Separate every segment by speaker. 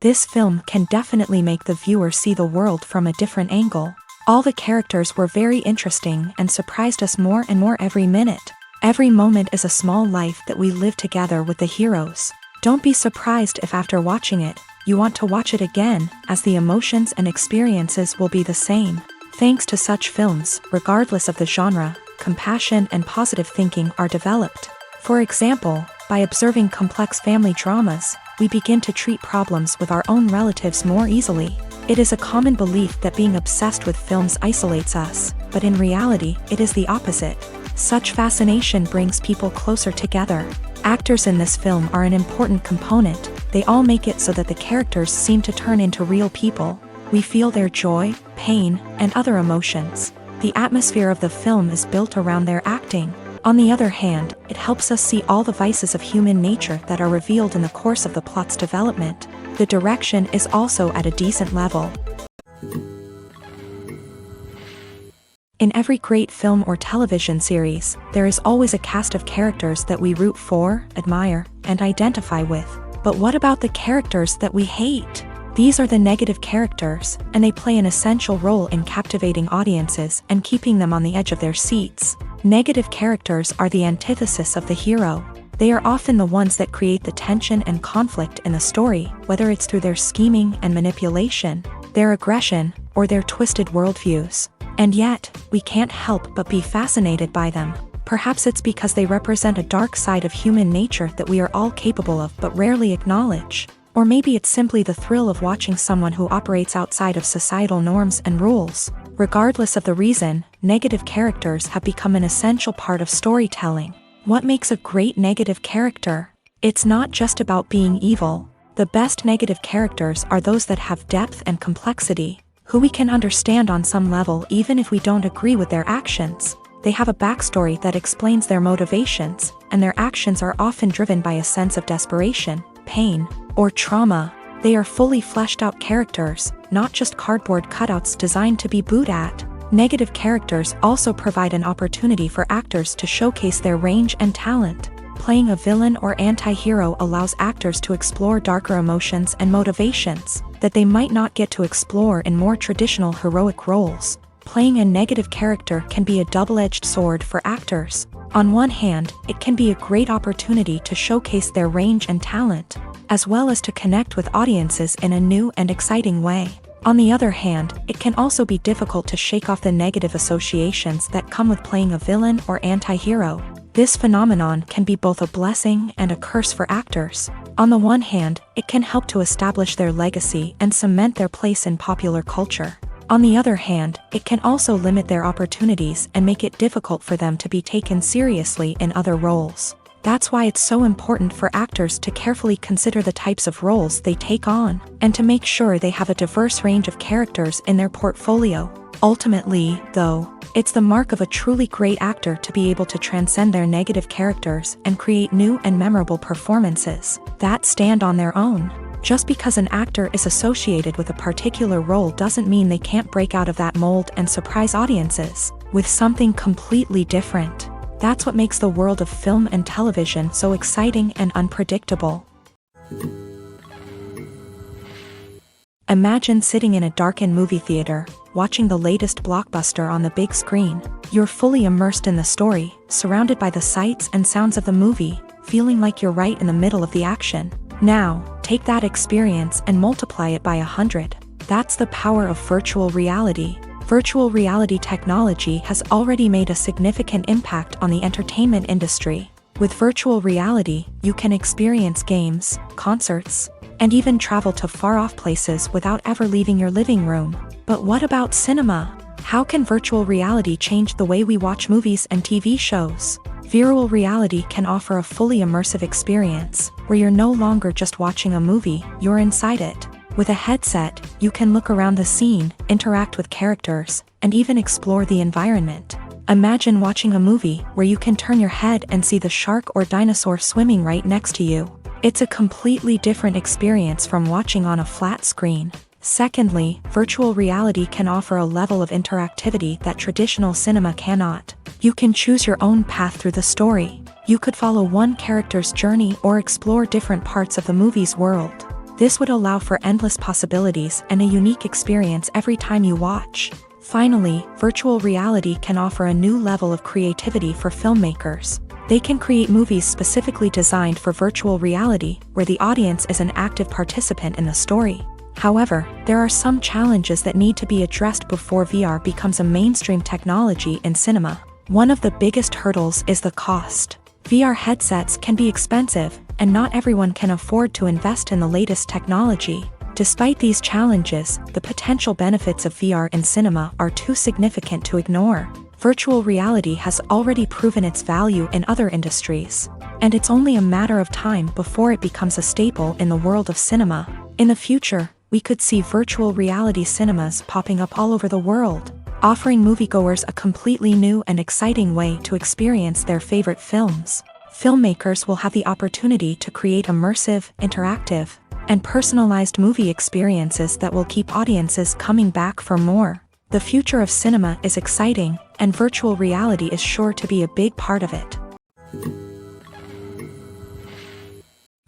Speaker 1: This film can definitely make the viewer see the world from a different angle. All the characters were very interesting and surprised us more and more every minute. Every moment is a small life that we live together with the heroes. Don't be surprised if after watching it, you want to watch it again, as the emotions and experiences will be the same. Thanks to such films, regardless of the genre, compassion and positive thinking are developed. For example, by observing complex family dramas, we begin to treat problems with our own relatives more easily. It is a common belief that being obsessed with films isolates us, but in reality, it is the opposite. Such fascination brings people closer together. Actors in this film are an important component. They all make it so that the characters seem to turn into real people. We feel their joy, pain, and other emotions. The atmosphere of the film is built around their acting. On the other hand, it helps us see all the vices of human nature that are revealed in the course of the plot's development. The direction is also at a decent level. In every great film or television series, there is always a cast of characters that we root for, admire, and identify with. But what about the characters that we hate? These are the negative characters, and they play an essential role in captivating audiences and keeping them on the edge of their seats. Negative characters are the antithesis of the hero. They are often the ones that create the tension and conflict in the story, whether it's through their scheming and manipulation, their aggression, or their twisted worldviews. And yet, we can't help but be fascinated by them. Perhaps it's because they represent a dark side of human nature that we are all capable of but rarely acknowledge. Or maybe it's simply the thrill of watching someone who operates outside of societal norms and rules. Regardless of the reason, negative characters have become an essential part of storytelling. What makes a great negative character? It's not just about being evil. The best negative characters are those that have depth and complexity, who we can understand on some level even if we don't agree with their actions. They have a backstory that explains their motivations, and their actions are often driven by a sense of desperation, pain, or trauma. They are fully fleshed out characters, not just cardboard cutouts designed to be booed at. Negative characters also provide an opportunity for actors to showcase their range and talent. Playing a villain or anti-hero allows actors to explore darker emotions and motivations that they might not get to explore in more traditional heroic roles. Playing a negative character can be a double-edged sword for actors. On one hand, it can be a great opportunity to showcase their range and talent, as well as to connect with audiences in a new and exciting way. On the other hand, it can also be difficult to shake off the negative associations that come with playing a villain or anti-hero. This phenomenon can be both a blessing and a curse for actors. On the one hand, it can help to establish their legacy and cement their place in popular culture. On the other hand, it can also limit their opportunities and make it difficult for them to be taken seriously in other roles. That's why it's so important for actors to carefully consider the types of roles they take on, and to make sure they have a diverse range of characters in their portfolio. Ultimately, though, it's the mark of a truly great actor to be able to transcend their negative characters and create new and memorable performances that stand on their own. Just because an actor is associated with a particular role doesn't mean they can't break out of that mold and surprise audiences with something completely different. That's what makes the world of film and television so exciting and unpredictable. Imagine sitting in a darkened movie theater, watching the latest blockbuster on the big screen. You're fully immersed in the story, surrounded by the sights and sounds of the movie, feeling like you're right in the middle of the action. Now, take that experience and multiply it by 100. That's the power of virtual reality. Virtual reality technology has already made a significant impact on the entertainment industry. With virtual reality, you can experience games, concerts, and even travel to far-off places without ever leaving your living room. But what about cinema? How can virtual reality change the way we watch movies and TV shows? Virtual reality can offer a fully immersive experience, where you're no longer just watching a movie, you're inside it. With a headset, you can look around the scene, interact with characters, and even explore the environment. Imagine watching a movie where you can turn your head and see the shark or dinosaur swimming right next to you. It's a completely different experience from watching on a flat screen. Secondly, virtual reality can offer a level of interactivity that traditional cinema cannot. You can choose your own path through the story. You could follow one character's journey or explore different parts of the movie's world. This would allow for endless possibilities and a unique experience every time you watch. Finally, virtual reality can offer a new level of creativity for filmmakers. They can create movies specifically designed for virtual reality, where the audience is an active participant in the story. However, there are some challenges that need to be addressed before VR becomes a mainstream technology in cinema. One of the biggest hurdles is the cost. VR headsets can be expensive, and not everyone can afford to invest in the latest technology. Despite these challenges, the potential benefits of VR in cinema are too significant to ignore. Virtual reality has already proven its value in other industries, and it's only a matter of time before it becomes a staple in the world of cinema. In the future, we could see virtual reality cinemas popping up all over the world, offering moviegoers a completely new and exciting way to experience their favorite films. Filmmakers will have the opportunity to create immersive, interactive, and personalized movie experiences that will keep audiences coming back for more. The future of cinema is exciting, and virtual reality is sure to be a big part of it.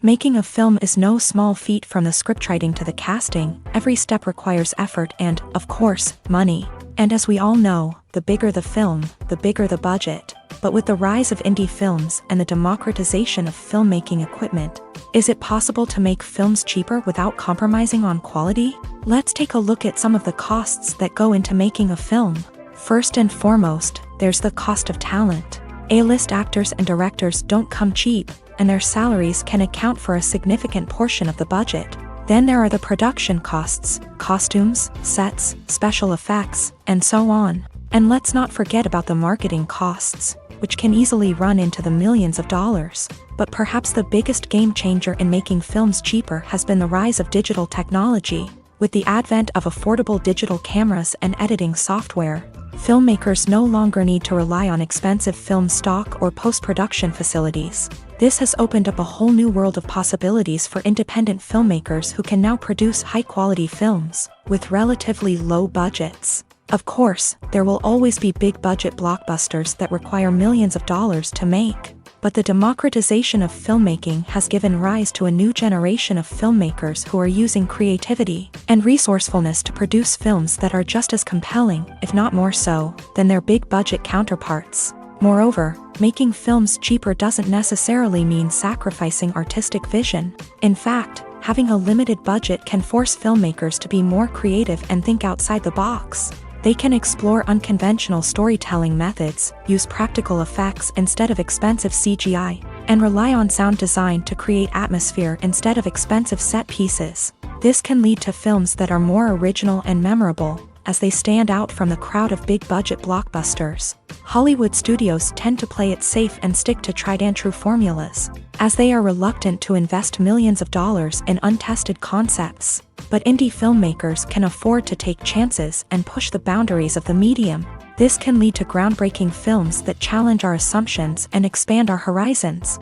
Speaker 1: Making a film is no small feat. From the scriptwriting to the casting, every step requires effort and, of course, money. And as we all know, the bigger the film, the bigger the budget. But with the rise of indie films and the democratization of filmmaking equipment, is it possible to make films cheaper without compromising on quality? Let's take a look at some of the costs that go into making a film. First and foremost, there's the cost of talent. A-list actors and directors don't come cheap, and their salaries can account for a significant portion of the budget. Then there are the production costs, costumes, sets, special effects, and so on. And let's not forget about the marketing costs, which can easily run into the millions of dollars. But perhaps the biggest game changer in making films cheaper has been the rise of digital technology. With the advent of affordable digital cameras and editing software, filmmakers no longer need to rely on expensive film stock or post-production facilities. This has opened up a whole new world of possibilities for independent filmmakers who can now produce high-quality films with relatively low budgets. Of course, there will always be big-budget blockbusters that require millions of dollars to make. But the democratization of filmmaking has given rise to a new generation of filmmakers who are using creativity and resourcefulness to produce films that are just as compelling, if not more so, than their big-budget counterparts. Moreover, making films cheaper doesn't necessarily mean sacrificing artistic vision. In fact, having a limited budget can force filmmakers to be more creative and think outside the box. They can explore unconventional storytelling methods, use practical effects instead of expensive CGI, and rely on sound design to create atmosphere instead of expensive set pieces. This can lead to films that are more original and memorable, as they stand out from the crowd of big-budget blockbusters. Hollywood studios tend to play it safe and stick to tried-and-true formulas, as they are reluctant to invest millions of dollars in untested concepts. But indie filmmakers can afford to take chances and push the boundaries of the medium. This can lead to groundbreaking films that challenge our assumptions and expand our horizons.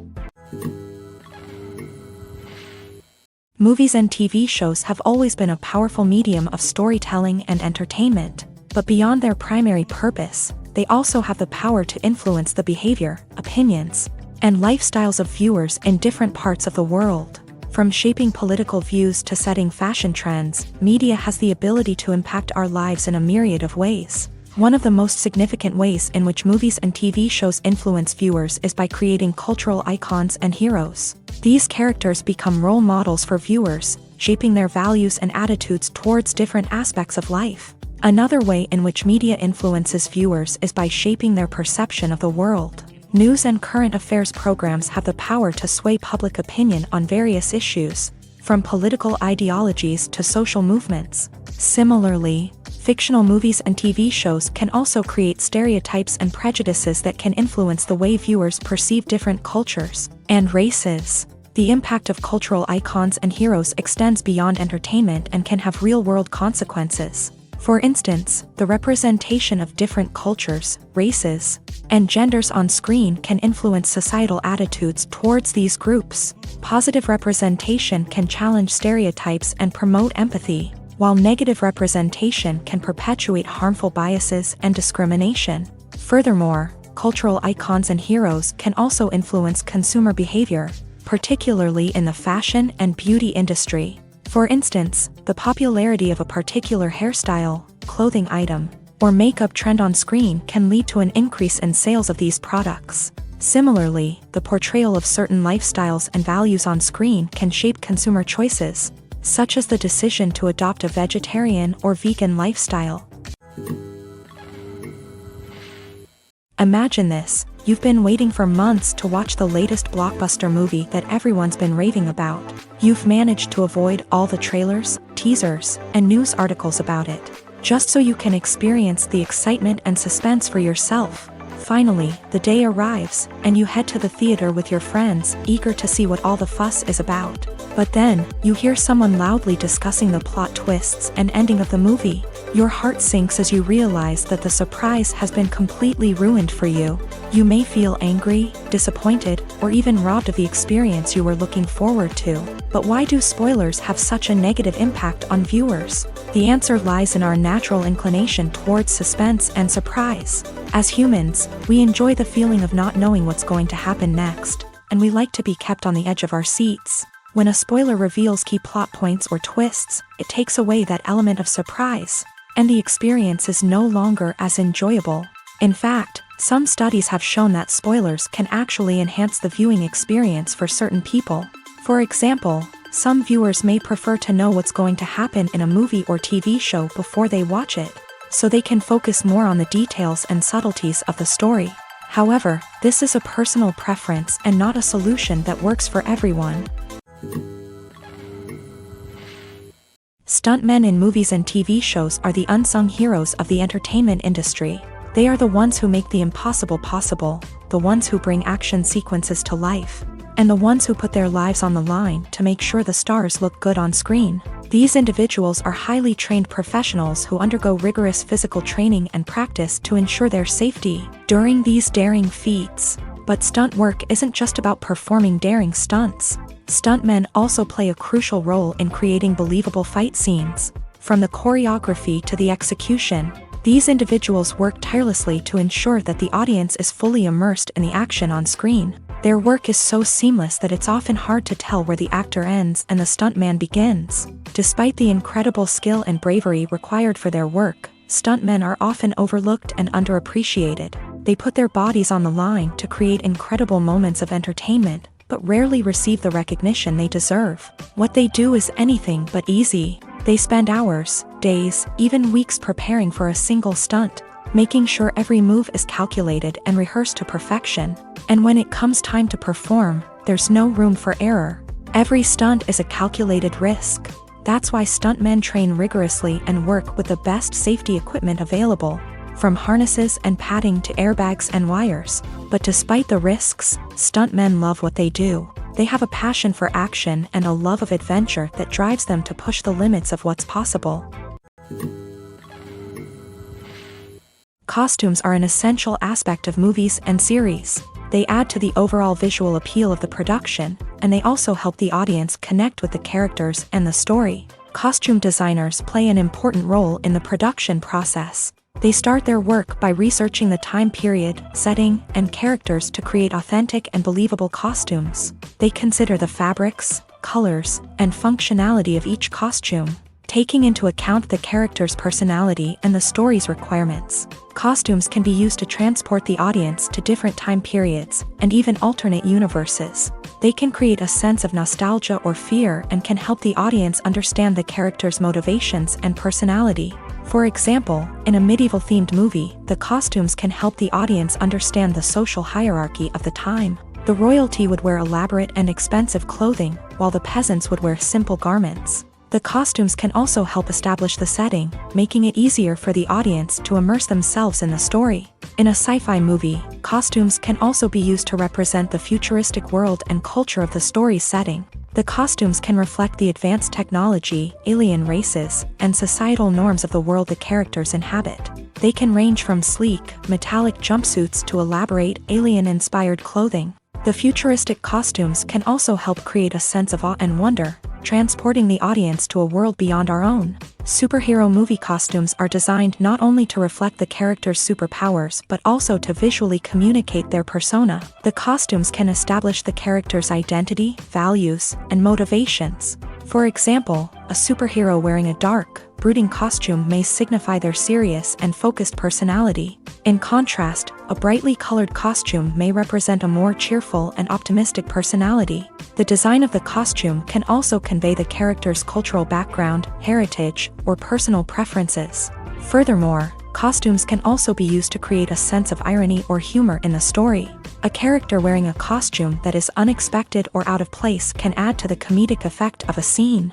Speaker 1: Movies and TV shows have always been a powerful medium of storytelling and entertainment, but beyond their primary purpose, they also have the power to influence the behavior, opinions, and lifestyles of viewers in different parts of the world. From shaping political views to setting fashion trends, media has the ability to impact our lives in a myriad of ways. One of the most significant ways in which movies and TV shows influence viewers is by creating cultural icons and heroes. These characters become role models for viewers, shaping their values and attitudes towards different aspects of life. Another way in which media influences viewers is by shaping their perception of the world. News and current affairs programs have the power to sway public opinion on various issues, from political ideologies to social movements. Similarly, fictional movies and TV shows can also create stereotypes and prejudices that can influence the way viewers perceive different cultures and races. The impact of cultural icons and heroes extends beyond entertainment and can have real-world consequences. For instance, the representation of different cultures, races, and genders on screen can influence societal attitudes towards these groups. Positive representation can challenge stereotypes and promote empathy, while negative representation can perpetuate harmful biases and discrimination. Furthermore, cultural icons and heroes can also influence consumer behavior, particularly in the fashion and beauty industry. For instance, the popularity of a particular hairstyle, clothing item, or makeup trend on screen can lead to an increase in sales of these products. Similarly, the portrayal of certain lifestyles and values on screen can shape consumer choices, such as the decision to adopt a vegetarian or vegan lifestyle. Imagine this: you've been waiting for months to watch the latest blockbuster movie that everyone's been raving about. You've managed to avoid all the trailers, teasers, and news articles about it, just so you can experience the excitement and suspense for yourself. Finally, the day arrives, and you head to the theater with your friends, eager to see what all the fuss is about. But then, you hear someone loudly discussing the plot twists and ending of the movie. Your heart sinks as you realize that the surprise has been completely ruined for you. You may feel angry, disappointed, or even robbed of the experience you were looking forward to. But why do spoilers have such a negative impact on viewers? The answer lies in our natural inclination towards suspense and surprise. As humans, we enjoy the feeling of not knowing what's going to happen next, and we like to be kept on the edge of our seats. When a spoiler reveals key plot points or twists, it takes away that element of surprise, and the experience is no longer as enjoyable. In fact, some studies have shown that spoilers can actually enhance the viewing experience for certain people. For example, some viewers may prefer to know what's going to happen in a movie or TV show before they watch it, so they can focus more on the details and subtleties of the story. However, this is a personal preference and not a solution that works for everyone. Stuntmen in movies and TV shows are the unsung heroes of the entertainment industry. They are the ones who make the impossible possible, the ones who bring action sequences to life, and the ones who put their lives on the line to make sure the stars look good on screen. These individuals are highly trained professionals who undergo rigorous physical training and practice to ensure their safety during these daring feats. But stunt work isn't just about performing daring stunts. Stuntmen also play a crucial role in creating believable fight scenes. From the choreography to the execution, these individuals work tirelessly to ensure that the audience is fully immersed in the action on screen. Their work is so seamless that it's often hard to tell where the actor ends and the stuntman begins. Despite the incredible skill and bravery required for their work, stuntmen are often overlooked and underappreciated. They put their bodies on the line to create incredible moments of entertainment, but rarely receive the recognition they deserve. What they do is anything but easy. They spend hours, days, even weeks preparing for a single stunt, making sure every move is calculated and rehearsed to perfection. And when it comes time to perform, there's no room for error. Every stunt is a calculated risk. That's why stuntmen train rigorously and work with the best safety equipment available, from harnesses and padding to airbags and wires. But despite the risks, stuntmen love what they do. They have a passion for action and a love of adventure that drives them to push the limits of what's possible. Costumes are an essential aspect of movies and series. They add to the overall visual appeal of the production, and they also help the audience connect with the characters and the story. Costume designers play an important role in the production process. They start their work by researching the time period, setting, and characters to create authentic and believable costumes. They consider the fabrics, colors, and functionality of each costume, taking into account the character's personality and the story's requirements. Costumes can be used to transport the audience to different time periods and even alternate universes. They can create a sense of nostalgia or fear and can help the audience understand the character's motivations and personality. For example, in a medieval-themed movie, the costumes can help the audience understand the social hierarchy of the time. The royalty would wear elaborate and expensive clothing, while the peasants would wear simple garments. The costumes can also help establish the setting, making it easier for the audience to immerse themselves in the story. In a sci-fi movie, costumes can also be used to represent the futuristic world and culture of the story's setting. The costumes can reflect the advanced technology, alien races, and societal norms of the world the characters inhabit. They can range from sleek, metallic jumpsuits to elaborate, alien-inspired clothing. The futuristic costumes can also help create a sense of awe and wonder, transporting the audience to a world beyond our own. Superhero movie costumes are designed not only to reflect the character's superpowers but also to visually communicate their persona. The costumes can establish the character's identity, values, and motivations. For example, a superhero wearing a dark, brooding costume may signify their serious and focused personality. In contrast, a brightly colored costume may represent a more cheerful and optimistic personality. The design of the costume can also convey the character's cultural background, heritage, or personal preferences. Furthermore, costumes can also be used to create a sense of irony or humor in the story. A character wearing a costume that is unexpected or out of place can add to the comedic effect of a scene.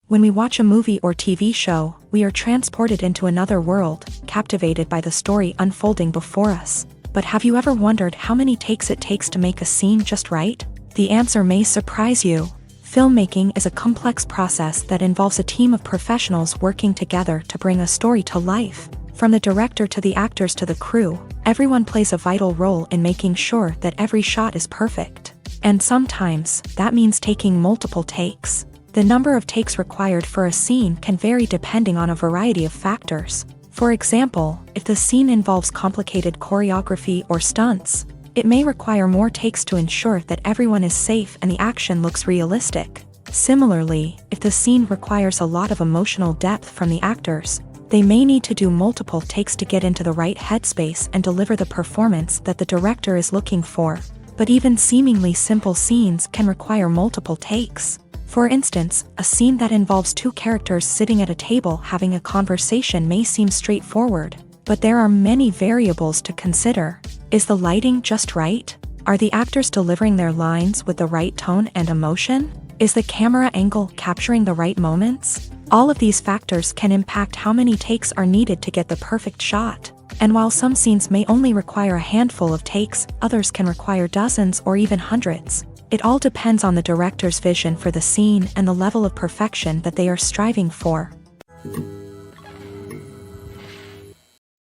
Speaker 1: When we watch a movie or TV show, we are transported into another world, captivated by the story unfolding before us. But have you ever wondered how many takes it takes to make a scene just right? The answer may surprise you. Filmmaking is a complex process that involves a team of professionals working together to bring a story to life. From the director to the actors to the crew, everyone plays a vital role in making sure that every shot is perfect. And sometimes, that means taking multiple takes. The number of takes required for a scene can vary depending on a variety of factors. For example, if the scene involves complicated choreography or stunts, it may require more takes to ensure that everyone is safe and the action looks realistic. Similarly, if the scene requires a lot of emotional depth from the actors, they may need to do multiple takes to get into the right headspace and deliver the performance that the director is looking for. But even seemingly simple scenes can require multiple takes. For instance, a scene that involves two characters sitting at a table having a conversation may seem straightforward, but there are many variables to consider. Is the lighting just right? Are the actors delivering their lines with the right tone and emotion? Is the camera angle capturing the right moments? All of these factors can impact how many takes are needed to get the perfect shot. And while some scenes may only require a handful of takes, others can require dozens or even hundreds. It all depends on the director's vision for the scene and the level of perfection that they are striving for.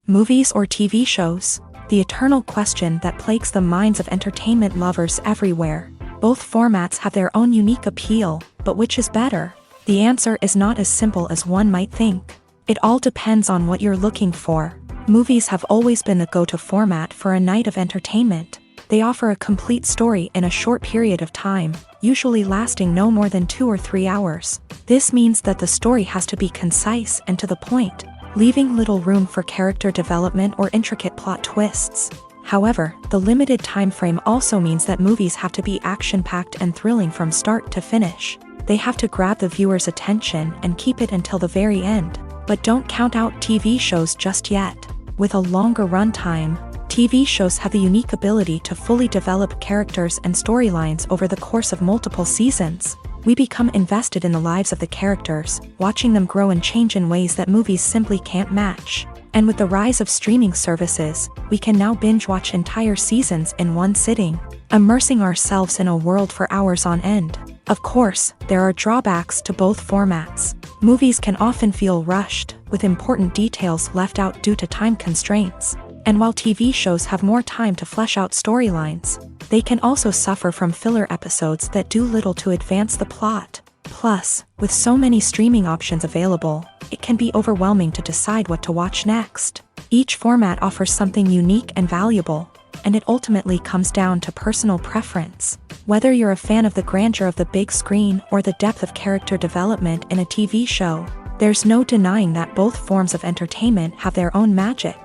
Speaker 1: Movies or TV shows? The eternal question that plagues the minds of entertainment lovers everywhere. Both formats have their own unique appeal, but which is better? The answer is not as simple as one might think. It all depends on what you're looking for. Movies have always been the go-to format for a night of entertainment. They offer a complete story in a short period of time, usually lasting no more than 2 or 3 hours. This means that the story has to be concise and to the point, leaving little room for character development or intricate plot twists. However, the limited time frame also means that movies have to be action-packed and thrilling from start to finish. They have to grab the viewer's attention and keep it until the very end. But don't count out TV shows just yet. With a longer runtime, TV shows have the unique ability to fully develop characters and storylines over the course of multiple seasons. We become invested in the lives of the characters, watching them grow and change in ways that movies simply can't match. And with the rise of streaming services, we can now binge-watch entire seasons in one sitting, immersing ourselves in a world for hours on end. Of course, there are drawbacks to both formats. Movies can often feel rushed, with important details left out due to time constraints. And while TV shows have more time to flesh out storylines, they can also suffer from filler episodes that do little to advance the plot. Plus, with so many streaming options available, it can be overwhelming to decide what to watch next. Each format offers something unique and valuable, and it ultimately comes down to personal preference. Whether you're a fan of the grandeur of the big screen or the depth of character development in a TV show, there's no denying that both forms of entertainment have their own magic.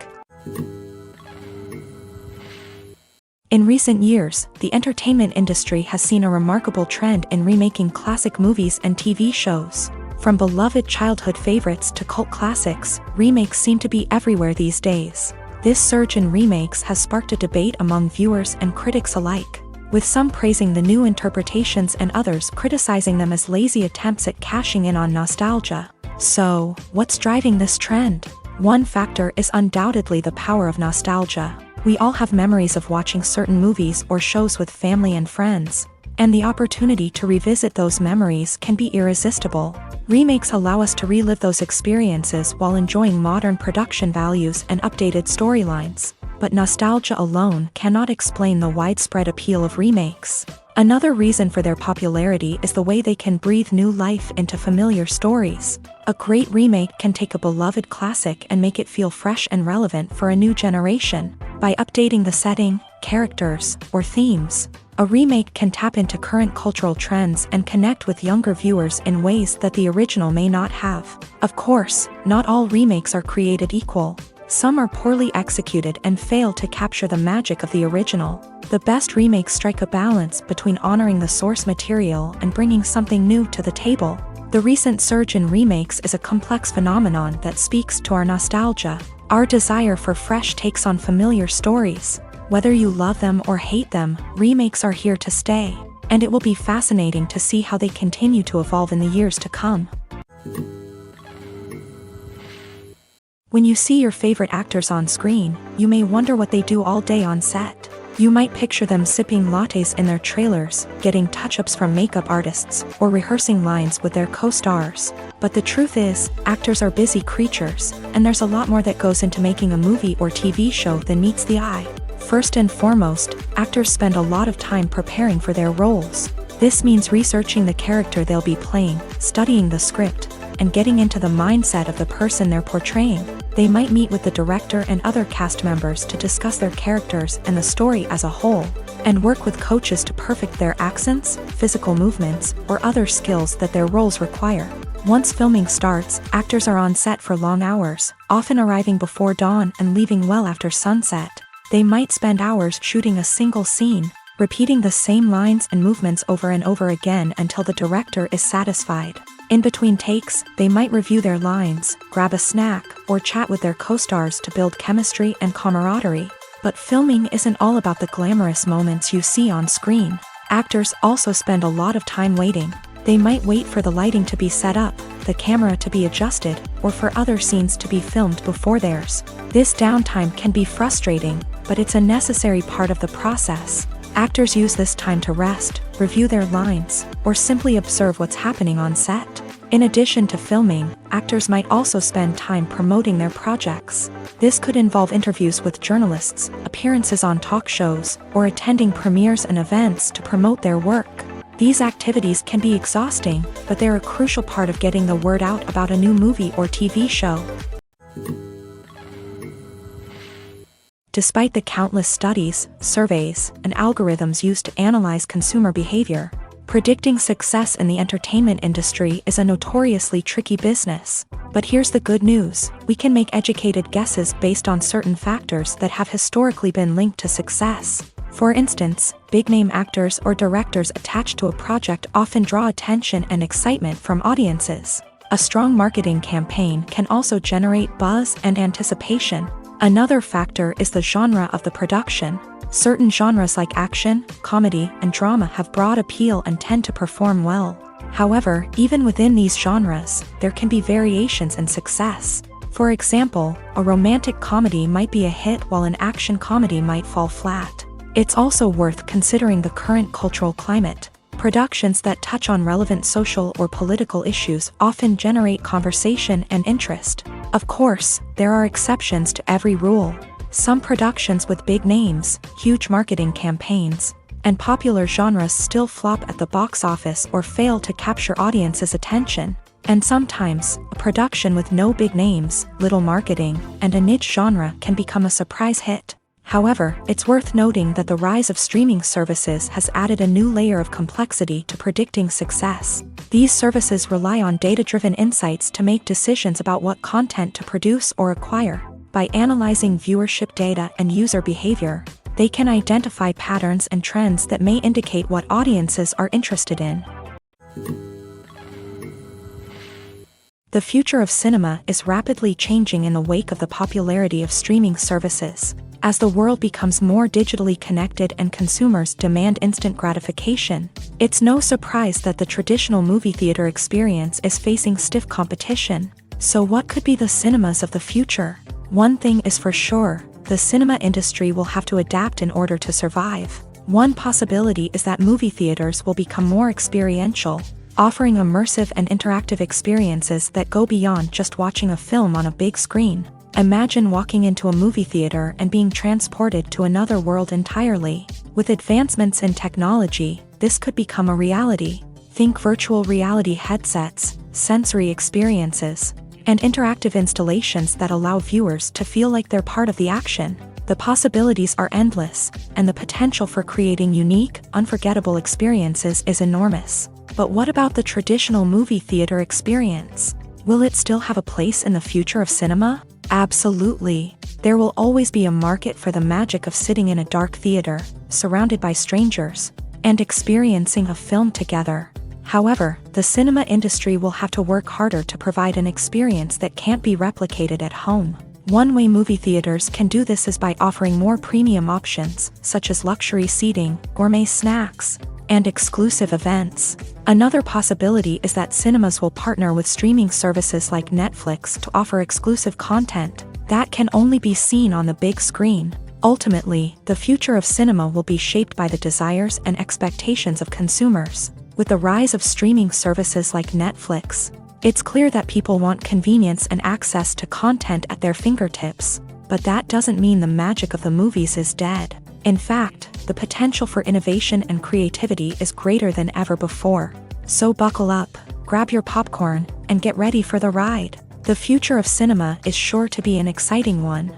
Speaker 1: In recent years, the entertainment industry has seen a remarkable trend in remaking classic movies and TV shows. From beloved childhood favorites to cult classics, remakes seem to be everywhere these days. This surge in remakes has sparked a debate among viewers and critics alike, with some praising the new interpretations and others criticizing them as lazy attempts at cashing in on nostalgia. So, what's driving this trend? One factor is undoubtedly the power of nostalgia. We all have memories of watching certain movies or shows with family and friends, and the opportunity to revisit those memories can be irresistible. Remakes allow us to relive those experiences while enjoying modern production values and updated storylines. But nostalgia alone cannot explain the widespread appeal of remakes. Another reason for their popularity is the way they can breathe new life into familiar stories. A great remake can take a beloved classic and make it feel fresh and relevant for a new generation. By updating the setting, characters, or themes, A remake can tap into current cultural trends and connect with younger viewers in ways that the original may not have. Of course, not all remakes are created equal. Some are poorly executed and fail to capture the magic of the original. The best remakes strike a balance between honoring the source material and bringing something new to the table. The recent surge in remakes is a complex phenomenon that speaks to our nostalgia, our desire for fresh takes on familiar stories. Whether you love them or hate them, remakes are here to stay, and it will be fascinating to see how they continue to evolve in the years to come. When you see your favorite actors on screen, you may wonder what they do all day on set. You might picture them sipping lattes in their trailers, getting touch-ups from makeup artists, or rehearsing lines with their co-stars. But the truth is, actors are busy creatures, and there's a lot more that goes into making a movie or TV show than meets the eye. First and foremost, actors spend a lot of time preparing for their roles. This means researching the character they'll be playing, studying the script, and getting into the mindset of the person they're portraying. They might meet with the director and other cast members to discuss their characters and the story as a whole, and work with coaches to perfect their accents, physical movements, or other skills that their roles require. Once filming starts, actors are on set for long hours, often arriving before dawn and leaving well after sunset. They might spend hours shooting a single scene, repeating the same lines and movements over and over again until the director is satisfied. In between takes, they might review their lines, grab a snack, or chat with their co-stars to build chemistry and camaraderie. But filming isn't all about the glamorous moments you see on screen. Actors also spend a lot of time waiting. They might wait for the lighting to be set up, the camera to be adjusted, or for other scenes to be filmed before theirs. This downtime can be frustrating, but it's a necessary part of the process. Actors use this time to rest, review their lines, or simply observe what's happening on set. In addition to filming, actors might also spend time promoting their projects. This could involve interviews with journalists, appearances on talk shows, or attending premieres and events to promote their work. These activities can be exhausting, but they're a crucial part of getting the word out about a new movie or TV show. Despite the countless studies, surveys, and algorithms used to analyze consumer behavior, predicting success in the entertainment industry is a notoriously tricky business. But here's the good news: we can make educated guesses based on certain factors that have historically been linked to success. For instance, big-name actors or directors attached to a project often draw attention and excitement from audiences. A strong marketing campaign can also generate buzz and anticipation. Another factor is the genre of the production. Certain genres like action, comedy, and drama have broad appeal and tend to perform well. However, even within these genres, there can be variations in success. For example, a romantic comedy might be a hit while an action comedy might fall flat. It's also worth considering the current cultural climate. Productions that touch on relevant social or political issues often generate conversation and interest. Of course, there are exceptions to every rule. Some productions with big names, huge marketing campaigns, and popular genres still flop at the box office or fail to capture audiences' attention. And sometimes, a production with no big names, little marketing, and a niche genre can become a surprise hit. However, it's worth noting that the rise of streaming services has added a new layer of complexity to predicting success. These services rely on data-driven insights to make decisions about what content to produce or acquire. By analyzing viewership data and user behavior, they can identify patterns and trends that may indicate what audiences are interested in. The future of cinema is rapidly changing in the wake of the popularity of streaming services. As the world becomes more digitally connected and consumers demand instant gratification, it's no surprise that the traditional movie theater experience is facing stiff competition. So what could be the cinemas of the future? One thing is for sure, the cinema industry will have to adapt in order to survive. One possibility is that movie theaters will become more experiential, offering immersive and interactive experiences that go beyond just watching a film on a big screen. Imagine walking into a movie theater and being transported to another world entirely. With advancements in technology, this could become a reality. Think virtual reality headsets, sensory experiences, and interactive installations that allow viewers to feel like they're part of the action. The possibilities are endless, and the potential for creating unique, unforgettable experiences is enormous. But what about the traditional movie theater experience? Will it still have a place in the future of cinema? Absolutely. There will always be a market for the magic of sitting in a dark theater, surrounded by strangers, and experiencing a film together. However, the cinema industry will have to work harder to provide an experience that can't be replicated at home. One way movie theaters can do this is by offering more premium options, such as luxury seating, gourmet snacks, and exclusive events. Another possibility is that cinemas will partner with streaming services like Netflix to offer exclusive content that can only be seen on the big screen. Ultimately, the future of cinema will be shaped by the desires and expectations of consumers. With the rise of streaming services like Netflix, it's clear that people want convenience and access to content at their fingertips. But that doesn't mean the magic of the movies is dead. In fact, the potential for innovation and creativity is greater than ever before. So buckle up, grab your popcorn, and get ready for the ride. The future of cinema is sure to be an exciting one.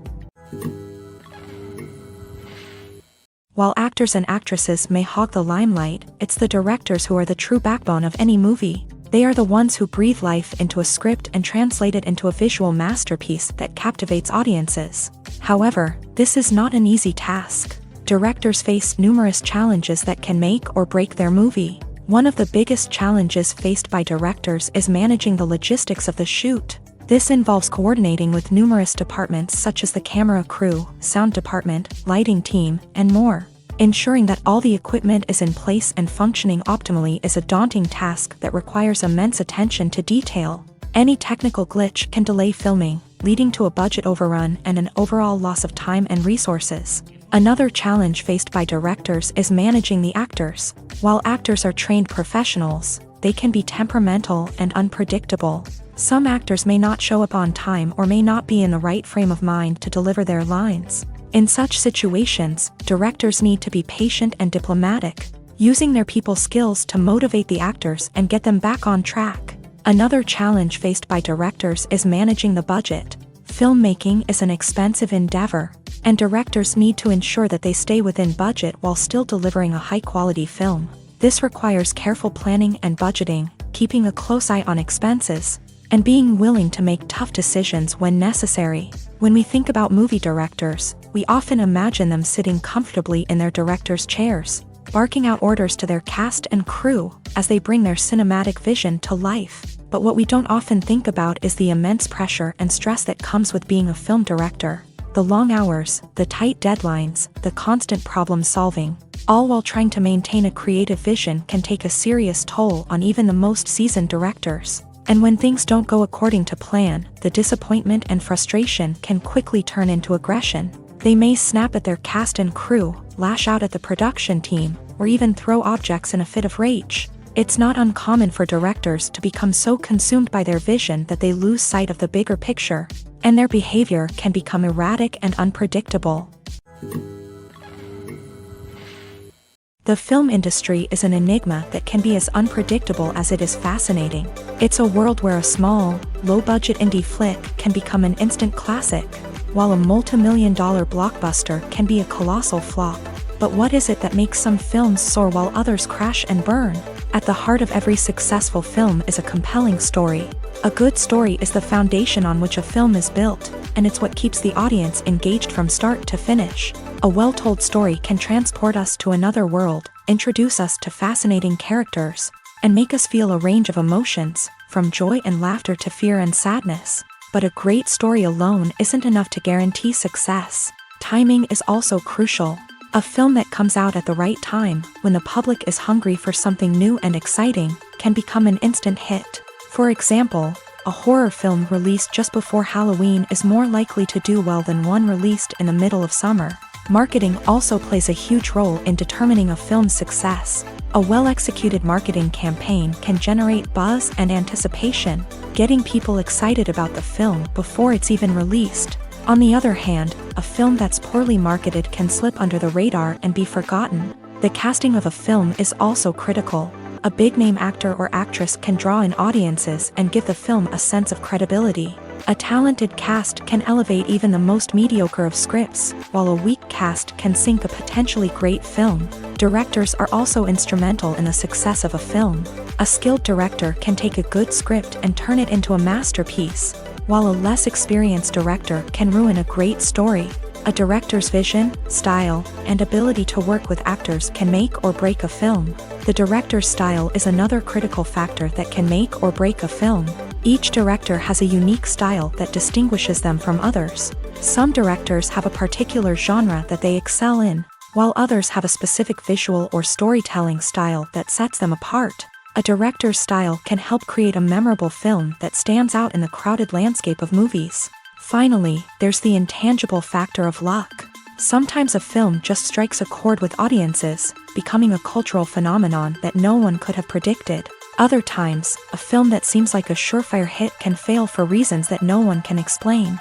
Speaker 1: While actors and actresses may hog the limelight, it's the directors who are the true backbone of any movie. They are the ones who breathe life into a script and translate it into a visual masterpiece that captivates audiences. However, this is not an easy task. Directors face numerous challenges that can make or break their movie. One of the biggest challenges faced by directors is managing the logistics of the shoot. This involves coordinating with numerous departments such as the camera crew, sound department, lighting team, and more. Ensuring that all the equipment is in place and functioning optimally is a daunting task that requires immense attention to detail. Any technical glitch can delay filming, leading to a budget overrun and an overall loss of time and resources. Another challenge faced by directors is managing the actors. While actors are trained professionals, they can be temperamental and unpredictable. Some actors may not show up on time or may not be in the right frame of mind to deliver their lines. In such situations, directors need to be patient and diplomatic, using their people skills to motivate the actors and get them back on track. Another challenge faced by directors is managing the budget. Filmmaking is an expensive endeavor, and directors need to ensure that they stay within budget while still delivering a high-quality film. This requires careful planning and budgeting, keeping a close eye on expenses, and being willing to make tough decisions when necessary. When we think about movie directors, we often imagine them sitting comfortably in their director's chairs, barking out orders to their cast and crew as they bring their cinematic vision to life. But what we don't often think about is the immense pressure and stress that comes with being a film director. The long hours, the tight deadlines, the constant problem solving, all while trying to maintain a creative vision can take a serious toll on even the most seasoned directors. And when things don't go according to plan, the disappointment and frustration can quickly turn into aggression. They may snap at their cast and crew, lash out at the production team, or even throw objects in a fit of rage. It's not uncommon for directors to become so consumed by their vision that they lose sight of the bigger picture, and their behavior can become erratic and unpredictable. The film industry is an enigma that can be as unpredictable as it is fascinating. It's a world where a small, low-budget indie flick can become an instant classic, while a multi-million-dollar blockbuster can be a colossal flop. But what is it that makes some films soar while others crash and burn? At the heart of every successful film is a compelling story. A good story is the foundation on which a film is built, and it's what keeps the audience engaged from start to finish. A well-told story can transport us to another world, introduce us to fascinating characters, and make us feel a range of emotions, from joy and laughter to fear and sadness. But a great story alone isn't enough to guarantee success. Timing is also crucial. A film that comes out at the right time, when the public is hungry for something new and exciting, can become an instant hit. For example, a horror film released just before Halloween is more likely to do well than one released in the middle of summer. Marketing also plays a huge role in determining a film's success. A well-executed marketing campaign can generate buzz and anticipation, getting people excited about the film before it's even released. On the other hand, a film that's poorly marketed can slip under the radar and be forgotten. The casting of a film is also critical. A big-name actor or actress can draw in audiences and give the film a sense of credibility. A talented cast can elevate even the most mediocre of scripts, while a weak cast can sink a potentially great film. Directors are also instrumental in the success of a film. A skilled director can take a good script and turn it into a masterpiece, while a less experienced director can ruin a great story. A director's vision, style, and ability to work with actors can make or break a film. The director's style is another critical factor that can make or break a film. Each director has a unique style that distinguishes them from others. Some directors have a particular genre that they excel in, while others have a specific visual or storytelling style that sets them apart. A director's style can help create a memorable film that stands out in the crowded landscape of movies. Finally, there's the intangible factor of luck. Sometimes a film just strikes a chord with audiences, becoming a cultural phenomenon that no one could have predicted. Other times, a film that seems like a surefire hit can fail for reasons that no one can explain.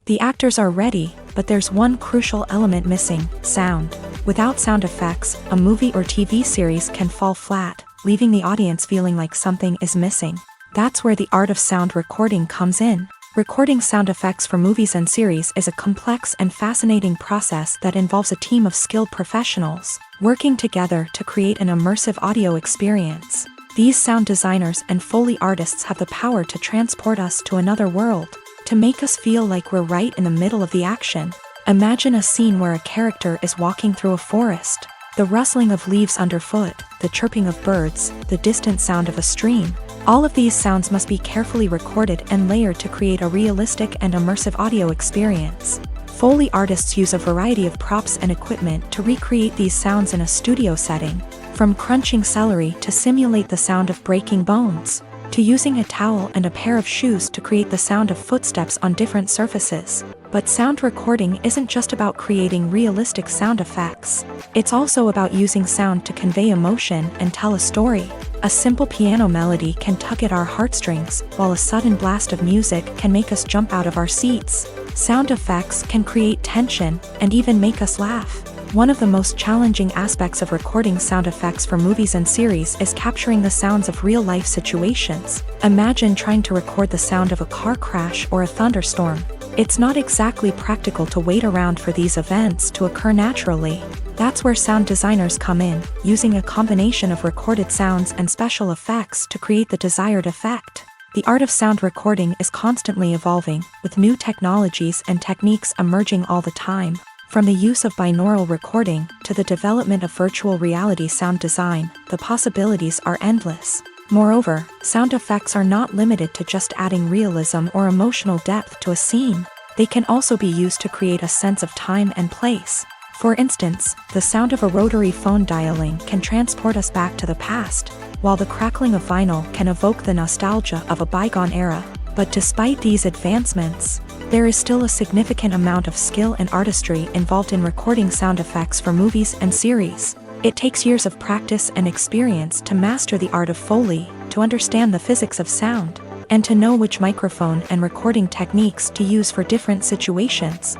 Speaker 1: The actors are ready, but there's one crucial element missing: sound. Without sound effects, a movie or TV series can fall flat, leaving the audience feeling like something is missing. That's where the art of sound recording comes in. Recording sound effects for movies and series is a complex and fascinating process that involves a team of skilled professionals working together to create an immersive audio experience. These sound designers and Foley artists have the power to transport us to another world, to make us feel like we're right in the middle of the action. Imagine a scene where a character is walking through a forest. The rustling of leaves underfoot, the chirping of birds, the distant sound of a stream. All of these sounds must be carefully recorded and layered to create a realistic and immersive audio experience. Foley artists use a variety of props and equipment to recreate these sounds in a studio setting, from crunching celery to simulate the sound of breaking bones, to using a towel and a pair of shoes to create the sound of footsteps on different surfaces. But sound recording isn't just about creating realistic sound effects. It's also about using sound to convey emotion and tell a story. A simple piano melody can tug at our heartstrings, while a sudden blast of music can make us jump out of our seats. Sound effects can create tension and even make us laugh. One of the most challenging aspects of recording sound effects for movies and series is capturing the sounds of real-life situations. Imagine trying to record the sound of a car crash or a thunderstorm. It's not exactly practical to wait around for these events to occur naturally. That's where sound designers come in, using a combination of recorded sounds and special effects to create the desired effect. The art of sound recording is constantly evolving, with new technologies and techniques emerging all the time. From the use of binaural recording to the development of virtual reality sound design, the possibilities are endless. Moreover, sound effects are not limited to just adding realism or emotional depth to a scene. They can also be used to create a sense of time and place. For instance, the sound of a rotary phone dialing can transport us back to the past, while the crackling of vinyl can evoke the nostalgia of a bygone era. But despite these advancements, there is still a significant amount of skill and artistry involved in recording sound effects for movies and series. It takes years of practice and experience to master the art of Foley, to understand the physics of sound, and to know which microphone and recording techniques to use for different situations.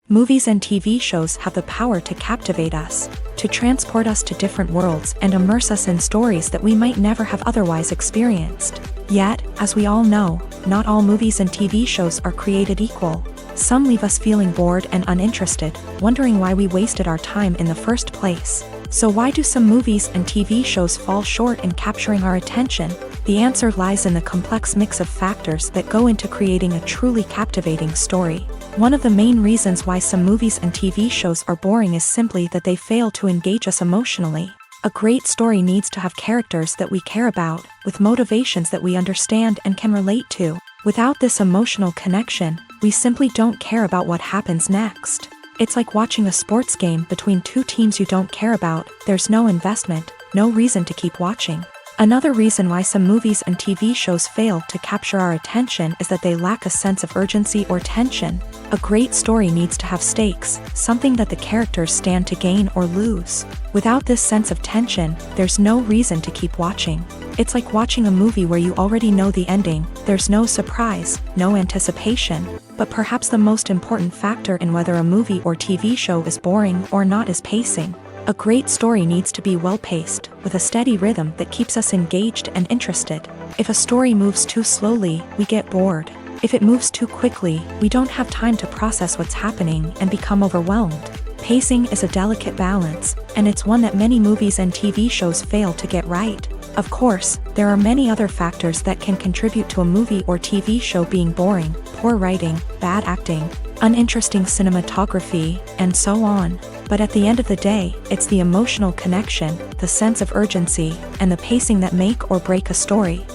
Speaker 1: Movies and TV shows have the power to captivate us, to transport us to different worlds and immerse us in stories that we might never have otherwise experienced. Yet, as we all know, not all movies and TV shows are created equal. Some leave us feeling bored and uninterested, wondering why we wasted our time in the first place. So why do some movies and TV shows fall short in capturing our attention? The answer lies in the complex mix of factors that go into creating a truly captivating story. One of the main reasons why some movies and TV shows are boring is simply that they fail to engage us emotionally. A great story needs to have characters that we care about, with motivations that we understand and can relate to. Without this emotional connection, we simply don't care about what happens next. It's like watching a sports game between two teams you don't care about. There's no investment, no reason to keep watching. Another reason why some movies and TV shows fail to capture our attention is that they lack a sense of urgency or tension. A great story needs to have stakes, something that the characters stand to gain or lose. Without this sense of tension, there's no reason to keep watching. It's like watching a movie where you already know the ending. There's no surprise, no anticipation. But perhaps the most important factor in whether a movie or TV show is boring or not is pacing. A great story needs to be well-paced, with a steady rhythm that keeps us engaged and interested. If a story moves too slowly, we get bored. If it moves too quickly, we don't have time to process what's happening and become overwhelmed. Pacing is a delicate balance, and it's one that many movies and TV shows fail to get right. Of course, there are many other factors that can contribute to a movie or TV show being boring: poor writing, bad acting, uninteresting cinematography, and so on. But at the end of the day, it's the emotional connection, the sense of urgency, and the pacing that make or break a story.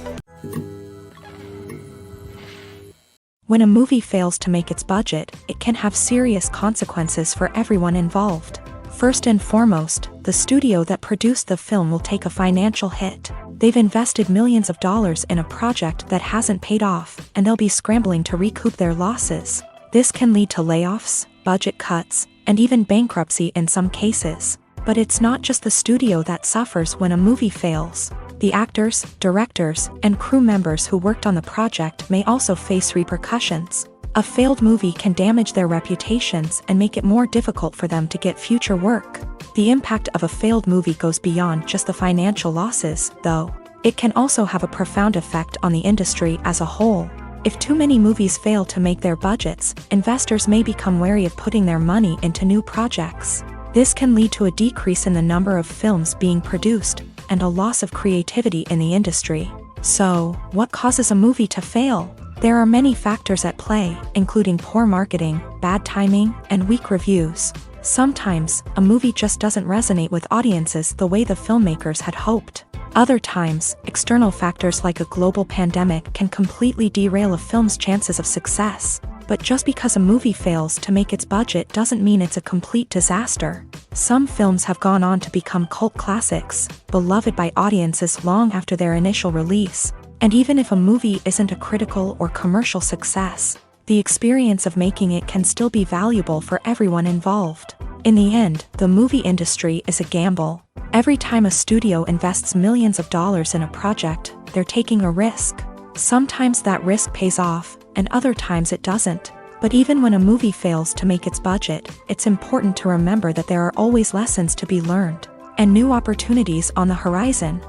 Speaker 1: When a movie fails to make its budget, it can have serious consequences for everyone involved. First and foremost, the studio that produced the film will take a financial hit. They've invested millions of dollars in a project that hasn't paid off, and they'll be scrambling to recoup their losses. This can lead to layoffs, budget cuts, and even bankruptcy in some cases. But it's not just the studio that suffers when a movie fails. The actors, directors, and crew members who worked on the project may also face repercussions. A failed movie can damage their reputations and make it more difficult for them to get future work. The impact of a failed movie goes beyond just the financial losses, though. It can also have a profound effect on the industry as a whole. If too many movies fail to make their budgets, investors may become wary of putting their money into new projects. This can lead to a decrease in the number of films being produced, and a loss of creativity in the industry. So, what causes a movie to fail? There are many factors at play, including poor marketing, bad timing, and weak reviews. Sometimes, a movie just doesn't resonate with audiences the way the filmmakers had hoped. Other times, external factors like a global pandemic can completely derail a film's chances of success. But just because a movie fails to make its budget doesn't mean it's a complete disaster. Some films have gone on to become cult classics, beloved by audiences long after their initial release. And even if a movie isn't a critical or commercial success, the experience of making it can still be valuable for everyone involved. In the end, the movie industry is a gamble. Every time a studio invests millions of dollars in a project, they're taking a risk. Sometimes that risk pays off, and other times it doesn't. But even when a movie fails to make its budget, it's important to remember that there are always lessons to be learned, and new opportunities on the horizon.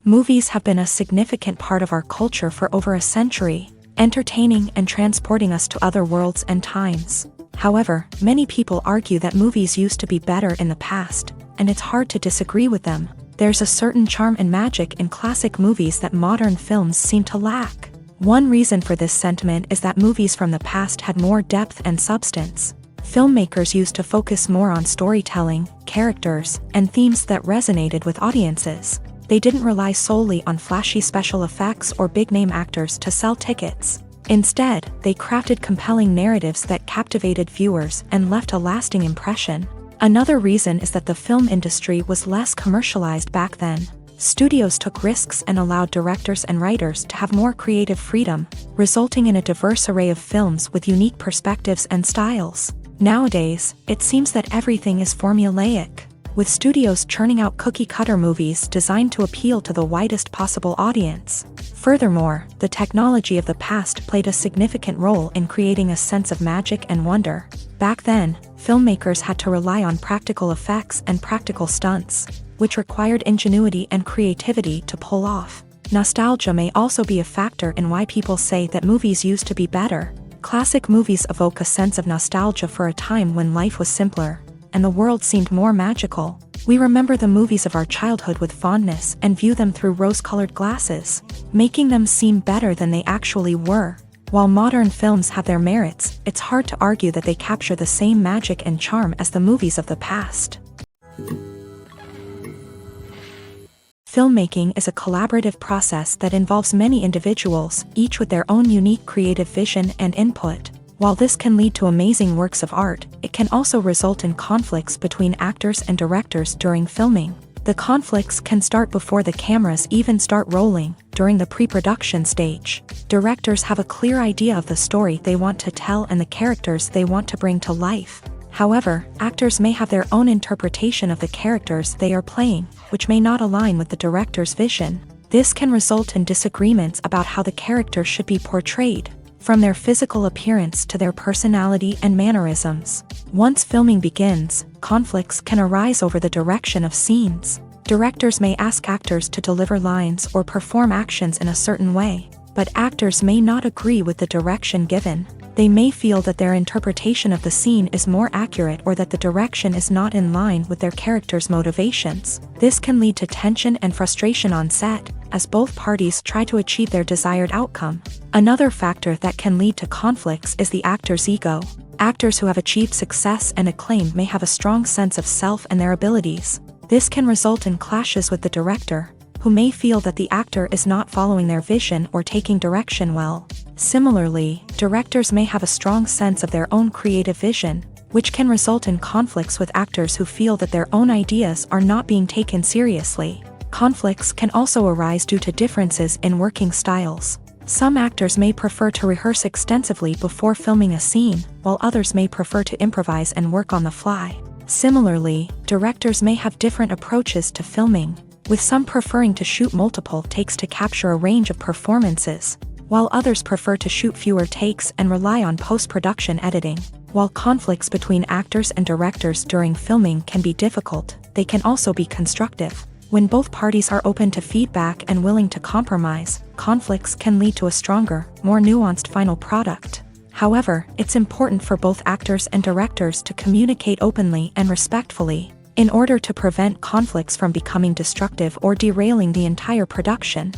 Speaker 1: Movies have been a significant part of our culture for over a century, entertaining and transporting us to other worlds and times. However, many people argue that movies used to be better in the past, and it's hard to disagree with them. There's a certain charm and magic in classic movies that modern films seem to lack. One reason for this sentiment is that movies from the past had more depth and substance. Filmmakers used to focus more on storytelling, characters, and themes that resonated with audiences. They didn't rely solely on flashy special effects or big-name actors to sell tickets. Instead, they crafted compelling narratives that captivated viewers and left a lasting impression. Another reason is that the film industry was less commercialized back then. Studios took risks and allowed directors and writers to have more creative freedom, resulting in a diverse array of films with unique perspectives and styles. Nowadays, it seems that everything is formulaic, with studios churning out cookie-cutter movies designed to appeal to the widest possible audience. Furthermore, the technology of the past played a significant role in creating a sense of magic and wonder. Back then, filmmakers had to rely on practical effects and practical stunts, which required ingenuity and creativity to pull off. Nostalgia may also be a factor in why people say that movies used to be better. Classic movies evoke a sense of nostalgia for a time when life was simpler, and the world seemed more magical. We remember the movies of our childhood with fondness and view them through rose-colored glasses, making them seem better than they actually were. While modern films have their merits, it's hard to argue that they capture the same magic and charm as the movies of the past. Filmmaking is a collaborative process that involves many individuals, each with their own unique creative vision and input. While this can lead to amazing works of art, it can also result in conflicts between actors and directors during filming. The conflicts can start before the cameras even start rolling, during the pre-production stage. Directors have a clear idea of the story they want to tell and the characters they want to bring to life. However, actors may have their own interpretation of the characters they are playing, which may not align with the director's vision. This can result in disagreements about how the character should be portrayed. from their physical appearance to their personality and mannerisms. Once filming begins, conflicts can arise over the direction of scenes. Directors may ask actors to deliver lines or perform actions in a certain way, but actors may not agree with the direction given. They may feel that their interpretation of the scene is more accurate or that the direction is not in line with their character's motivations. This can lead to tension and frustration on set, as both parties try to achieve their desired outcome. Another factor that can lead to conflicts is the actor's ego. Actors who have achieved success and acclaim may have a strong sense of self and their abilities. This can result in clashes with the director, who may feel that the actor is not following their vision or taking direction well. Similarly, directors may have a strong sense of their own creative vision, which can result in conflicts with actors who feel that their own ideas are not being taken seriously. Conflicts can also arise due to differences in working styles. Some actors may prefer to rehearse extensively before filming a scene, while others may prefer to improvise and work on the fly. Similarly, directors may have different approaches to filming, with some preferring to shoot multiple takes to capture a range of performances, while others prefer to shoot fewer takes and rely on post-production editing. While conflicts between actors and directors during filming can be difficult, they can also be constructive. When both parties are open to feedback and willing to compromise, conflicts can lead to a stronger, more nuanced final product. However, it's important for both actors and directors to communicate openly and respectfully, in order to prevent conflicts from becoming destructive or derailing the entire production.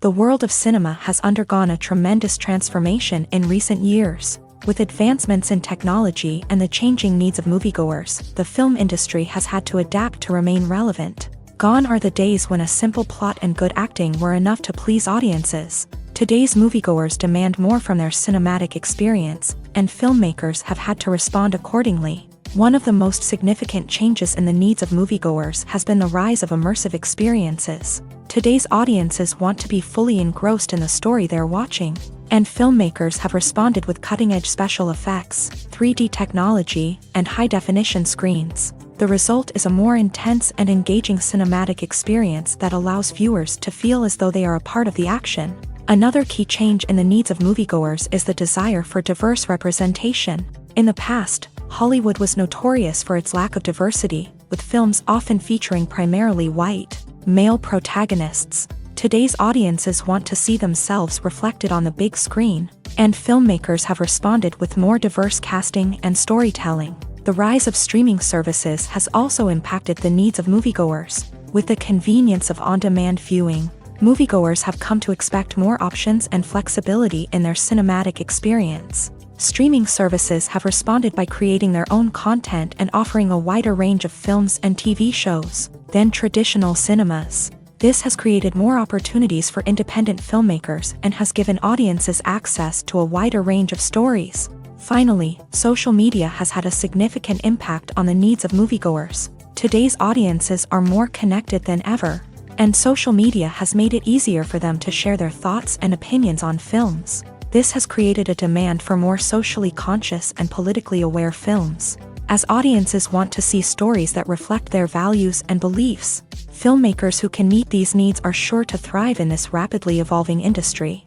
Speaker 1: The world of cinema has undergone a tremendous transformation in recent years. With advancements in technology and the changing needs of moviegoers, the film industry has had to adapt to remain relevant. Gone are the days when a simple plot and good acting were enough to please audiences. Today's moviegoers demand more from their cinematic experience, and filmmakers have had to respond accordingly. One of the most significant changes in the needs of moviegoers has been the rise of immersive experiences. Today's audiences want to be fully engrossed in the story they're watching, and filmmakers have responded with cutting-edge special effects, 3D technology, and high-definition screens. The result is a more intense and engaging cinematic experience that allows viewers to feel as though they are a part of the action. Another key change in the needs of moviegoers is the desire for diverse representation. In the past, Hollywood was notorious for its lack of diversity, with films often featuring primarily white, male protagonists. Today's audiences want to see themselves reflected on the big screen, and filmmakers have responded with more diverse casting and storytelling. The rise of streaming services has also impacted the needs of moviegoers. With the convenience of on-demand viewing, moviegoers have come to expect more options and flexibility in their cinematic experience. Streaming services have responded by creating their own content and offering a wider range of films and TV shows than traditional cinemas. This has created more opportunities for independent filmmakers and has given audiences access to a wider range of stories. Finally, social media has had a significant impact on the needs of moviegoers. Today's audiences are more connected than ever, and social media has made it easier for them to share their thoughts and opinions on films. This has created a demand for more socially conscious and politically aware films. As audiences want to see stories that reflect their values and beliefs, filmmakers who can meet these needs are sure to thrive in this rapidly evolving industry.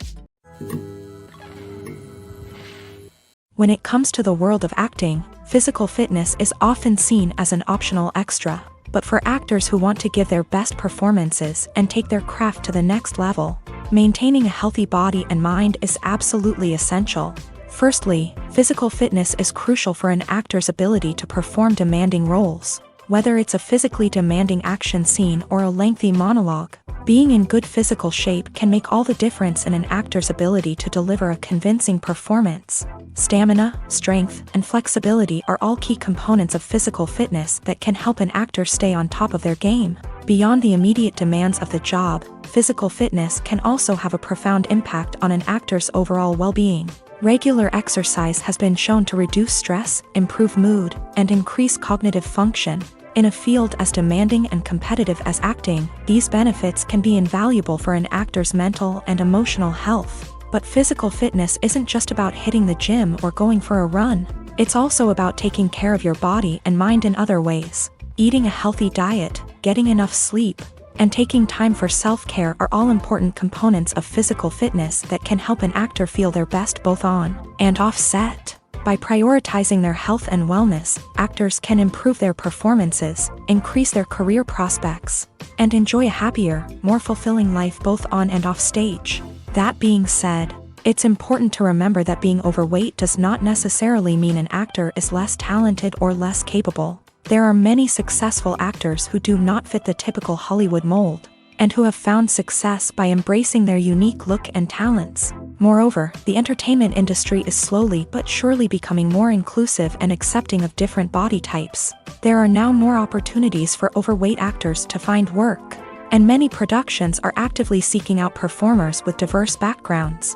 Speaker 1: When it comes to the world of acting, physical fitness is often seen as an optional extra. But for actors who want to give their best performances and take their craft to the next level, maintaining a healthy body and mind is absolutely essential. Firstly, physical fitness is crucial for an actor's ability to perform demanding roles. Whether it's a physically demanding action scene or a lengthy monologue, being in good physical shape can make all the difference in an actor's ability to deliver a convincing performance. Stamina, strength, and flexibility are all key components of physical fitness that can help an actor stay on top of their game. Beyond the immediate demands of the job, physical fitness can also have a profound impact on an actor's overall well-being. Regular exercise has been shown to reduce stress, improve mood, and increase cognitive function. In a field as demanding and competitive as acting, these benefits can be invaluable for an actor's mental and emotional health. But physical fitness isn't just about hitting the gym or going for a run. It's also about taking care of your body and mind in other ways. Eating a healthy diet, getting enough sleep, and taking time for self-care are all important components of physical fitness that can help an actor feel their best both on and off set. By prioritizing their health and wellness, actors can improve their performances, increase their career prospects, and enjoy a happier, more fulfilling life both on and off stage. That being said, it's important to remember that being overweight does not necessarily mean an actor is less talented or less capable. There are many successful actors who do not fit the typical Hollywood mold, and who have found success by embracing their unique look and talents. Moreover, the entertainment industry is slowly but surely becoming more inclusive and accepting of different body types. There are now more opportunities for overweight actors to find work, and many productions are actively seeking out performers with diverse backgrounds.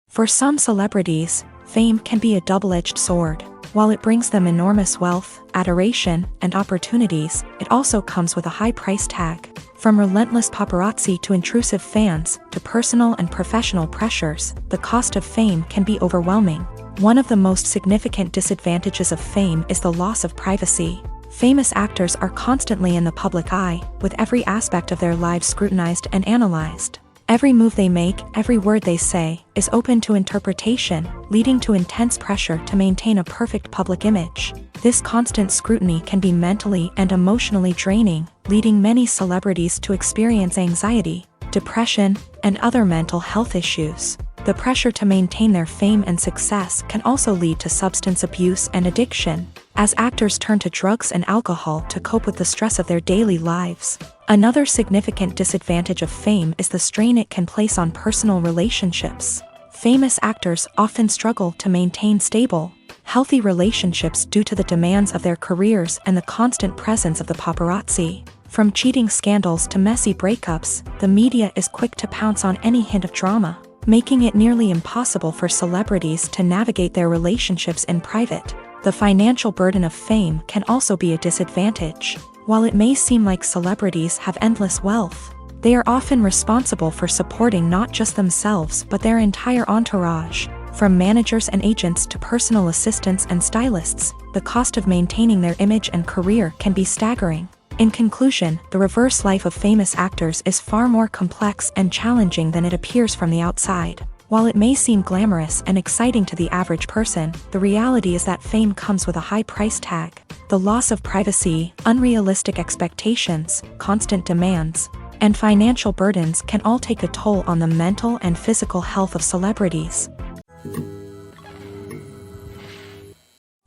Speaker 1: For some celebrities, fame can be a double-edged sword. While it brings them enormous wealth, adoration, and opportunities, it also comes with a high price tag. From relentless paparazzi to intrusive fans, to personal and professional pressures, the cost of fame can be overwhelming. One of the most significant disadvantages of fame is the loss of privacy. Famous actors are constantly in the public eye, with every aspect of their lives scrutinized and analyzed. Every move they make, every word they say, is open to interpretation, leading to intense pressure to maintain a perfect public image. This constant scrutiny can be mentally and emotionally draining, leading many celebrities to experience anxiety, depression, and other mental health issues. The pressure to maintain their fame and success can also lead to substance abuse and addiction, as actors turn to drugs and alcohol to cope with the stress of their daily lives. Another significant disadvantage of fame is the strain it can place on personal relationships. Famous actors often struggle to maintain stable, healthy relationships due to the demands of their careers and the constant presence of the paparazzi. From cheating scandals to messy breakups, the media is quick to pounce on any hint of drama, making it nearly impossible for celebrities to navigate their relationships in private. The financial burden of fame can also be a disadvantage. While it may seem like celebrities have endless wealth, they are often responsible for supporting not just themselves but their entire entourage. From managers and agents to personal assistants and stylists, the cost of maintaining their image and career can be staggering. In conclusion, the reverse life of famous actors is far more complex and challenging than it appears from the outside. While it may seem glamorous and exciting to the average person, the reality is that fame comes with a high price tag. The loss of privacy, unrealistic expectations, constant demands, and financial burdens can all take a toll on the mental and physical health of celebrities.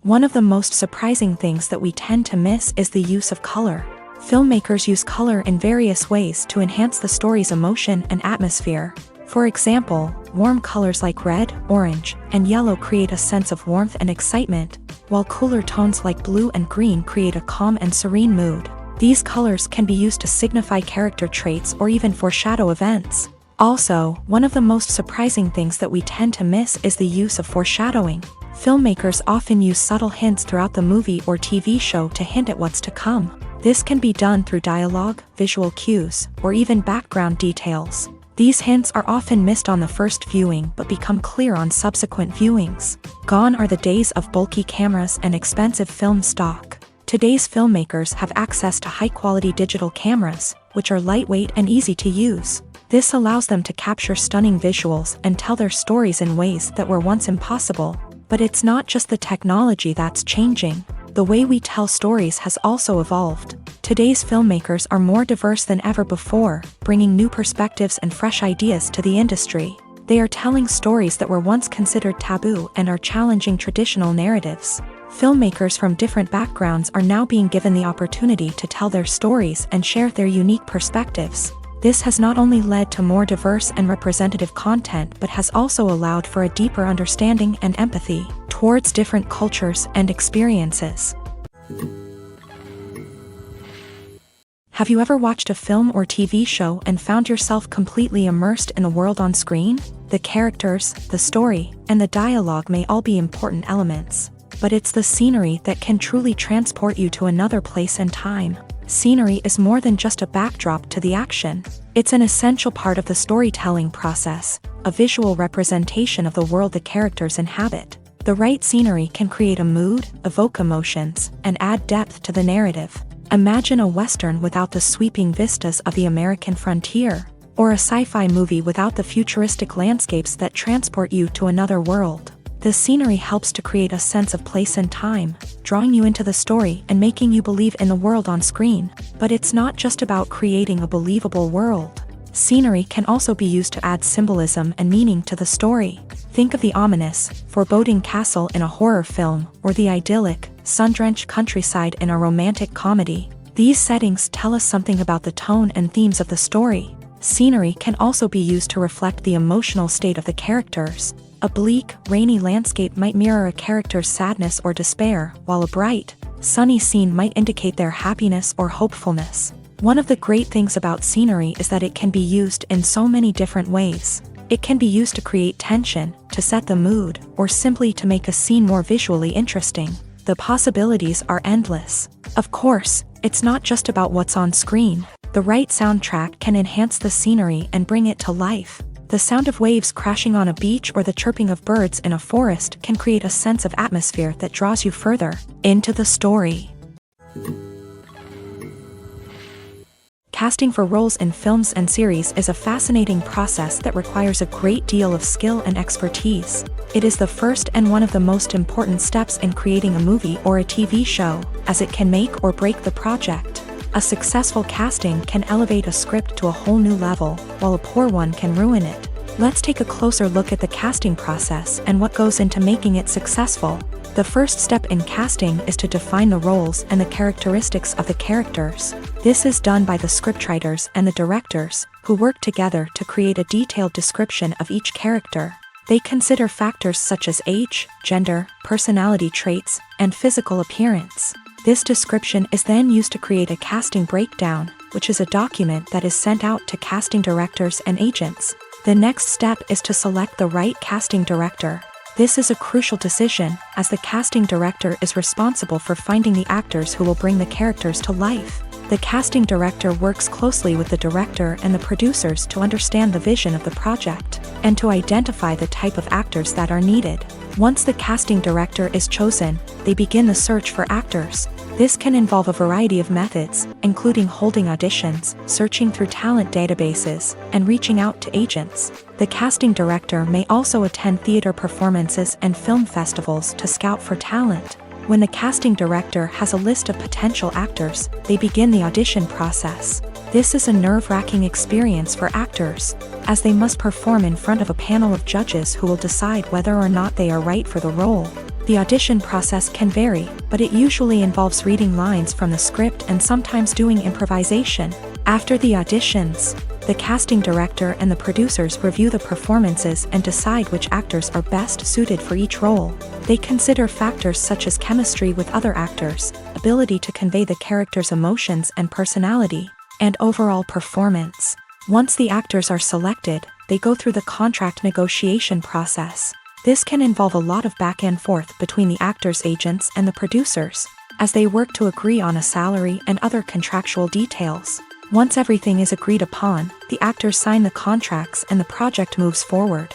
Speaker 1: One of the most surprising things that we tend to miss is the use of color. Filmmakers use color in various ways to enhance the story's emotion and atmosphere. For example, warm colors like red, orange, and yellow create a sense of warmth and excitement, while cooler tones like blue and green create a calm and serene mood. These colors can be used to signify character traits or even foreshadow events. Also, one of the most surprising things that we tend to miss is the use of foreshadowing. Filmmakers often use subtle hints throughout the movie or TV show to hint at what's to come. This can be done through dialogue, visual cues, or even background details. These hints are often missed on the first viewing but become clear on subsequent viewings. Gone are the days of bulky cameras and expensive film stock. Today's filmmakers have access to high-quality digital cameras, which are lightweight and easy to use. This allows them to capture stunning visuals and tell their stories in ways that were once impossible. But it's not just the technology that's changing. The way we tell stories has also evolved. Today's filmmakers are more diverse than ever before, bringing new perspectives and fresh ideas to the industry. They are telling stories that were once considered taboo and are challenging traditional narratives. Filmmakers from different backgrounds are now being given the opportunity to tell their stories and share their unique perspectives. This has not only led to more diverse and representative content but has also allowed for a deeper understanding and empathy towards different cultures and experiences. Have you ever watched a film or TV show and found yourself completely immersed in the world on screen? The characters, the story, and the dialogue may all be important elements, but it's the scenery that can truly transport you to another place and time. Scenery is more than just a backdrop to the action. It's an essential part of the storytelling process, a visual representation of the world the characters inhabit. The right scenery can create a mood, evoke emotions, and add depth to the narrative. Imagine a Western without the sweeping vistas of the American frontier, or a sci-fi movie without the futuristic landscapes that transport you to another world. The scenery helps to create a sense of place and time, drawing you into the story and making you believe in the world on screen. But it's not just about creating a believable world. Scenery can also be used to add symbolism and meaning to the story. Think of the ominous, foreboding castle in a horror film, or the idyllic, sun-drenched countryside in a romantic comedy. These settings tell us something about the tone and themes of the story. Scenery can also be used to reflect the emotional state of the characters. A bleak, rainy landscape might mirror a character's sadness or despair, while a bright, sunny scene might indicate their happiness or hopefulness. One of the great things about scenery is that it can be used in so many different ways. It can be used to create tension, to set the mood, or simply to make a scene more visually interesting. The possibilities are endless. Of course, it's not just about what's on screen. The right soundtrack can enhance the scenery and bring it to life. The sound of waves crashing on a beach or the chirping of birds in a forest can create a sense of atmosphere that draws you further into the story. Casting for roles in films and series is a fascinating process that requires a great deal of skill and expertise. It is the first and one of the most important steps in creating a movie or a TV show, as it can make or break the project. A successful casting can elevate a script to a whole new level, while a poor one can ruin it. Let's take a closer look at the casting process and what goes into making it successful. The first step in casting is to define the roles and the characteristics of the characters. This is done by the scriptwriters and the directors, who work together to create a detailed description of each character. They consider factors such as age, gender, personality traits, and physical appearance. This description is then used to create a casting breakdown, which is a document that is sent out to casting directors and agents. The next step is to select the right casting director. This is a crucial decision, as the casting director is responsible for finding the actors who will bring the characters to life. The casting director works closely with the director and the producers to understand the vision of the project, and to identify the type of actors that are needed. Once the casting director is chosen, they begin the search for actors. This can involve a variety of methods, including holding auditions, searching through talent databases, and reaching out to agents. The casting director may also attend theater performances and film festivals to scout for talent. When the casting director has a list of potential actors, they begin the audition process. This is a nerve-wracking experience for actors, as they must perform in front of a panel of judges who will decide whether or not they are right for the role. The audition process can vary, but it usually involves reading lines from the script and sometimes doing improvisation. After the auditions, the casting director and the producers review the performances and decide which actors are best suited for each role. They consider factors such as chemistry with other actors, ability to convey the character's emotions and personality, and overall performance. Once the actors are selected, they go through the contract negotiation process. This can involve a lot of back and forth between the actors' agents and the producers, as they work to agree on a salary and other contractual details. Once everything is agreed upon, the actors sign the contracts and the project moves forward.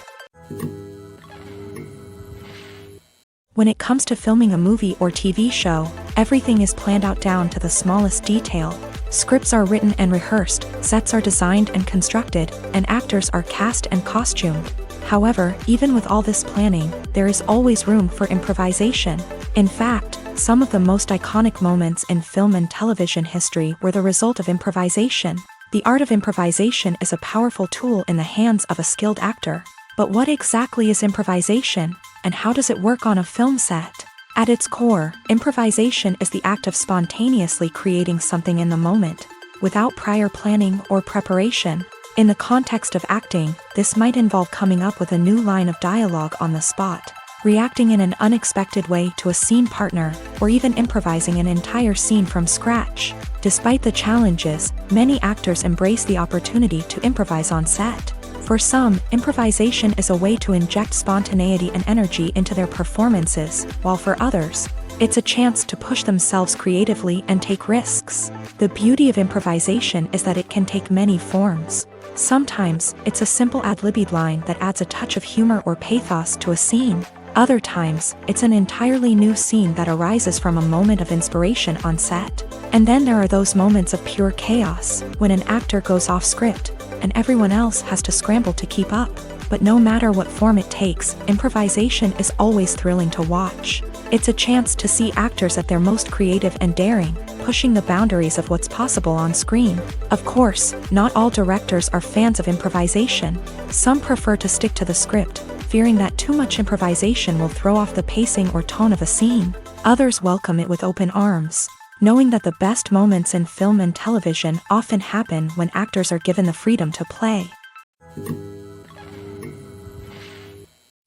Speaker 1: When it comes to filming a movie or TV show, everything is planned out down to the smallest detail. Scripts are written and rehearsed, sets are designed and constructed, and actors are cast and costumed. However, even with all this planning, there is always room for improvisation. In fact, some of the most iconic moments in film and television history were the result of improvisation. The art of improvisation is a powerful tool in the hands of a skilled actor. But what exactly is improvisation, and how does it work on a film set? At its core, improvisation is the act of spontaneously creating something in the moment, without prior planning or preparation. In the context of acting, this might involve coming up with a new line of dialogue on the spot, reacting in an unexpected way to a scene partner, or even improvising an entire scene from scratch. Despite the challenges, many actors embrace the opportunity to improvise on set. For some, improvisation is a way to inject spontaneity and energy into their performances, while for others, it's a chance to push themselves creatively and take risks. The beauty of improvisation is that it can take many forms. Sometimes, it's a simple ad-libbed line that adds a touch of humor or pathos to a scene. Other times, it's an entirely new scene that arises from a moment of inspiration on set. And then there are those moments of pure chaos, when an actor goes off script, and everyone else has to scramble to keep up. But no matter what form it takes, improvisation is always thrilling to watch. It's a chance to see actors at their most creative and daring, pushing the boundaries of what's possible on screen. Of course, not all directors are fans of improvisation. Some prefer to stick to the script, fearing that too much improvisation will throw off the pacing or tone of a scene. Others welcome it with open arms, knowing that the best moments in film and television often happen when actors are given the freedom to play.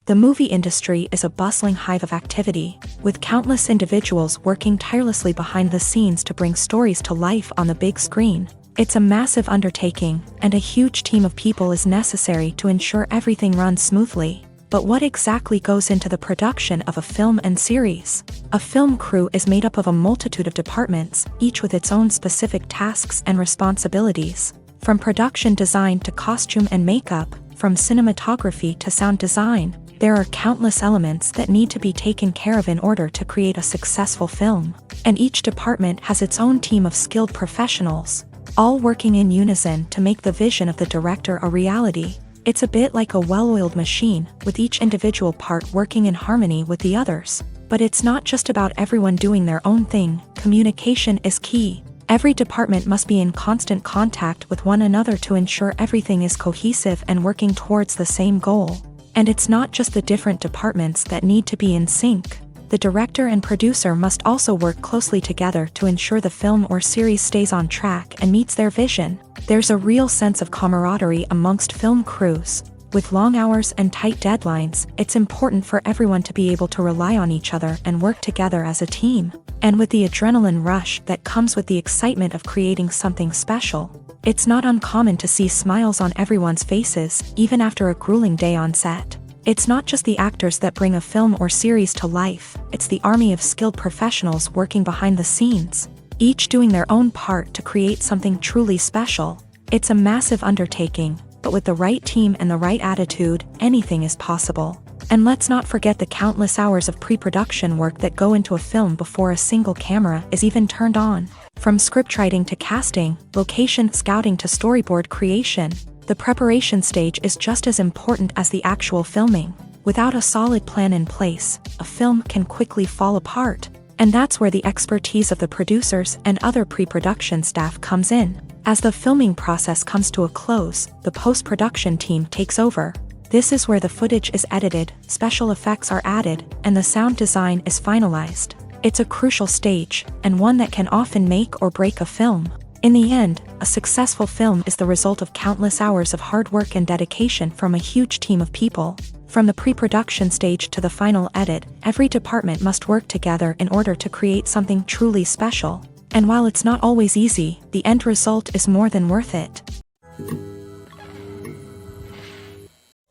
Speaker 1: The movie industry is a bustling hive of activity, with countless individuals working tirelessly behind the scenes to bring stories to life on the big screen. It's a massive undertaking, and a huge team of people is necessary to ensure everything runs smoothly. But what exactly goes into the production of a film and series? A film crew is made up of a multitude of departments, each with its own specific tasks and responsibilities. From production design to costume and makeup, from cinematography to sound design, there are countless elements that need to be taken care of in order to create a successful film. And each department has its own team of skilled professionals, all working in unison to make the vision of the director a reality. It's a bit like a well-oiled machine, with each individual part working in harmony with the others. But it's not just about everyone doing their own thing. Communication is key. Every department must be in constant contact with one another to ensure everything is cohesive and working towards the same goal. And it's not just the different departments that need to be in sync. The director and producer must also work closely together to ensure the film or series stays on track and meets their vision. There's a real sense of camaraderie amongst film crews. With long hours and tight deadlines, it's important for everyone to be able to rely on each other and work together as a team. And with the adrenaline rush that comes with the excitement of creating something special, it's not uncommon to see smiles on everyone's faces, even after a grueling day on set. It's not just the actors that bring a film or series to life, it's the army of skilled professionals working behind the scenes, each doing their own part to create something truly special. It's a massive undertaking, but with the right team and the right attitude, anything is possible. And let's not forget the countless hours of pre-production work that go into a film before a single camera is even turned on. From scriptwriting to casting, location scouting to storyboard creation, the preparation stage is just as important as the actual filming. Without a solid plan in place, a film can quickly fall apart. And that's where the expertise of the producers and other pre-production staff comes in. As the filming process comes to a close, the post-production team takes over. This is where the footage is edited, special effects are added, and the sound design is finalized. It's a crucial stage, and one that can often make or break a film. In the end, a successful film is the result of countless hours of hard work and dedication from a huge team of people. From the pre-production stage to the final edit, every department must work together in order to create something truly special. And while it's not always easy, the end result is more than worth it.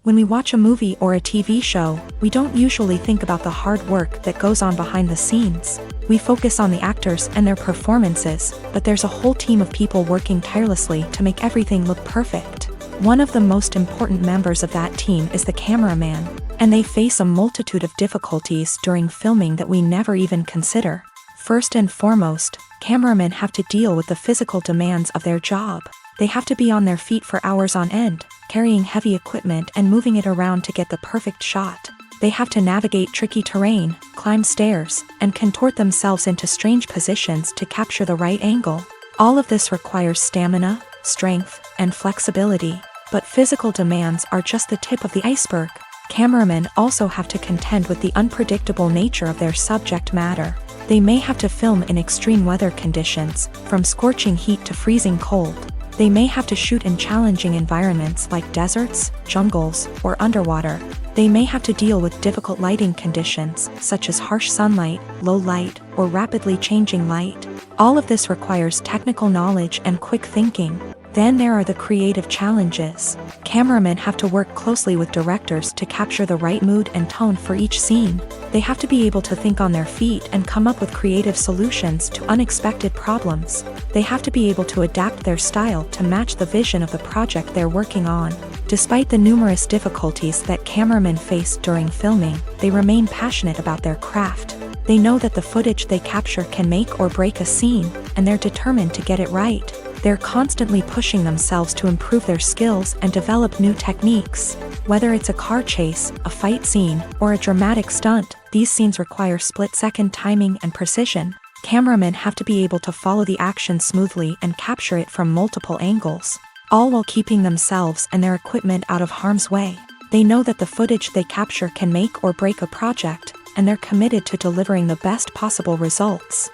Speaker 1: When we watch a movie or a TV show, we don't usually think about the hard work that goes on behind the scenes. We focus on the actors and their performances, but there's a whole team of people working tirelessly to make everything look perfect. One of the most important members of that team is the cameraman, and they face a multitude of difficulties during filming that we never even consider. First and foremost, cameramen have to deal with the physical demands of their job. They have to be on their feet for hours on end, carrying heavy equipment and moving it around to get the perfect shot. They have to navigate tricky terrain, climb stairs, and contort themselves into strange positions to capture the right angle. All of this requires stamina, strength, and flexibility. But physical demands are just the tip of the iceberg. Cameramen also have to contend with the unpredictable nature of their subject matter. They may have to film in extreme weather conditions, from scorching heat to freezing cold. They may have to shoot in challenging environments like deserts, jungles, or underwater. They may have to deal with difficult lighting conditions, such as harsh sunlight, low light, or rapidly changing light. All of this requires technical knowledge and quick thinking. Then there are the creative challenges. Cameramen have to work closely with directors to capture the right mood and tone for each scene. They have to be able to think on their feet and come up with creative solutions to unexpected problems. They have to be able to adapt their style to match the vision of the project they're working on. Despite the numerous difficulties that cameramen face during filming, they remain passionate about their craft. They know that the footage they capture can make or break a scene, and they're determined to get it right. They're constantly pushing themselves to improve their skills and develop new techniques. Whether it's a car chase, a fight scene, or a dramatic stunt, these scenes require split-second timing and precision. Cameramen have to be able to follow the action smoothly and capture it from multiple angles, all while keeping themselves and their equipment out of harm's way. They know that the footage they capture can make or break a project, and they're committed to delivering the best possible results.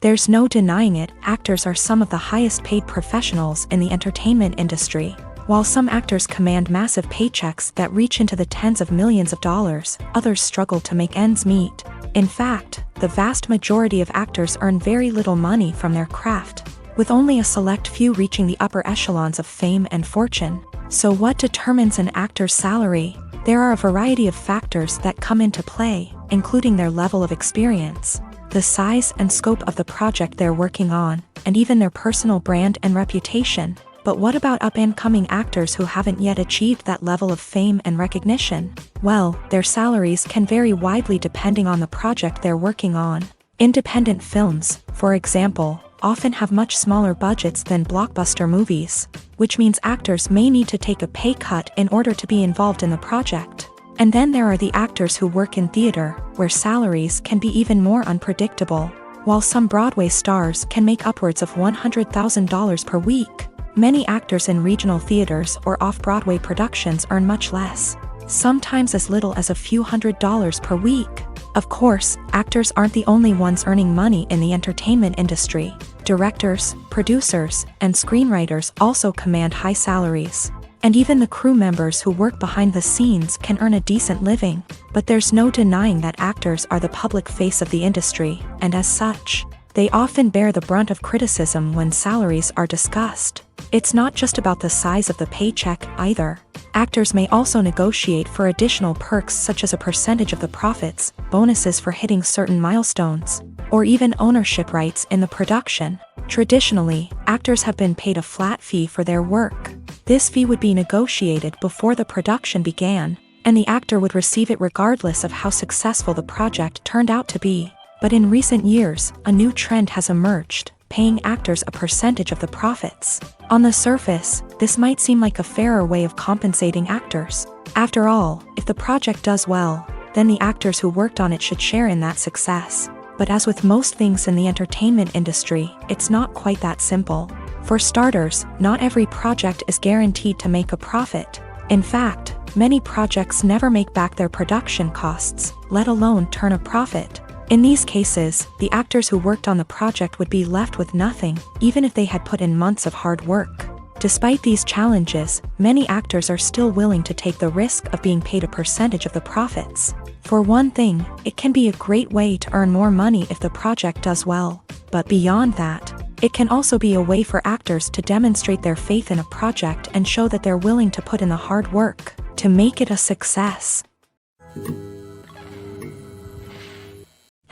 Speaker 1: There's no denying it, actors are some of the highest paid professionals in the entertainment industry. While some actors command massive paychecks that reach into the tens of millions of dollars, others struggle to make ends meet. In fact, the vast majority of actors earn very little money from their craft, with only a select few reaching the upper echelons of fame and fortune. So what determines an actor's salary? There are a variety of factors that come into play, including their level of experience, the size and scope of the project they're working on, and even their personal brand and reputation. But what about up-and-coming actors who haven't yet achieved that level of fame and recognition? Well, their salaries can vary widely depending on the project they're working on. Independent films, for example, often have much smaller budgets than blockbuster movies, which means actors may need to take a pay cut in order to be involved in the project. And then there are the actors who work in theater, where salaries can be even more unpredictable. While some Broadway stars can make upwards of $100,000 per week, many actors in regional theaters or off-Broadway productions earn much less, sometimes as little as a few $100s per week. Of course, actors aren't the only ones earning money in the entertainment industry. Directors, producers, and screenwriters also command high salaries. And even the crew members who work behind the scenes can earn a decent living. But there's no denying that actors are the public face of the industry, and as such, they often bear the brunt of criticism when salaries are discussed. It's not just about the size of the paycheck either. Actors may also negotiate for additional perks such as a percentage of the profits, bonuses for hitting certain milestones, or even ownership rights in the production. Traditionally, actors have been paid a flat fee for their work. This fee would be negotiated before the production began, and the actor would receive it regardless of how successful the project turned out to be. But in recent years, a new trend has emerged, paying actors a percentage of the profits. On the surface, this might seem like a fairer way of compensating actors. After all, if the project does well, then the actors who worked on it should share in that success. But as with most things in the entertainment industry, it's not quite that simple. For starters, not every project is guaranteed to make a profit. In fact, many projects never make back their production costs, let alone turn a profit. In these cases, the actors who worked on the project would be left with nothing, even if they had put in months of hard work. Despite these challenges, many actors are still willing to take the risk of being paid a percentage of the profits. For one thing, it can be a great way to earn more money if the project does well. But beyond that, it can also be a way for actors to demonstrate their faith in a project and show that they're willing to put in the hard work to make it a success.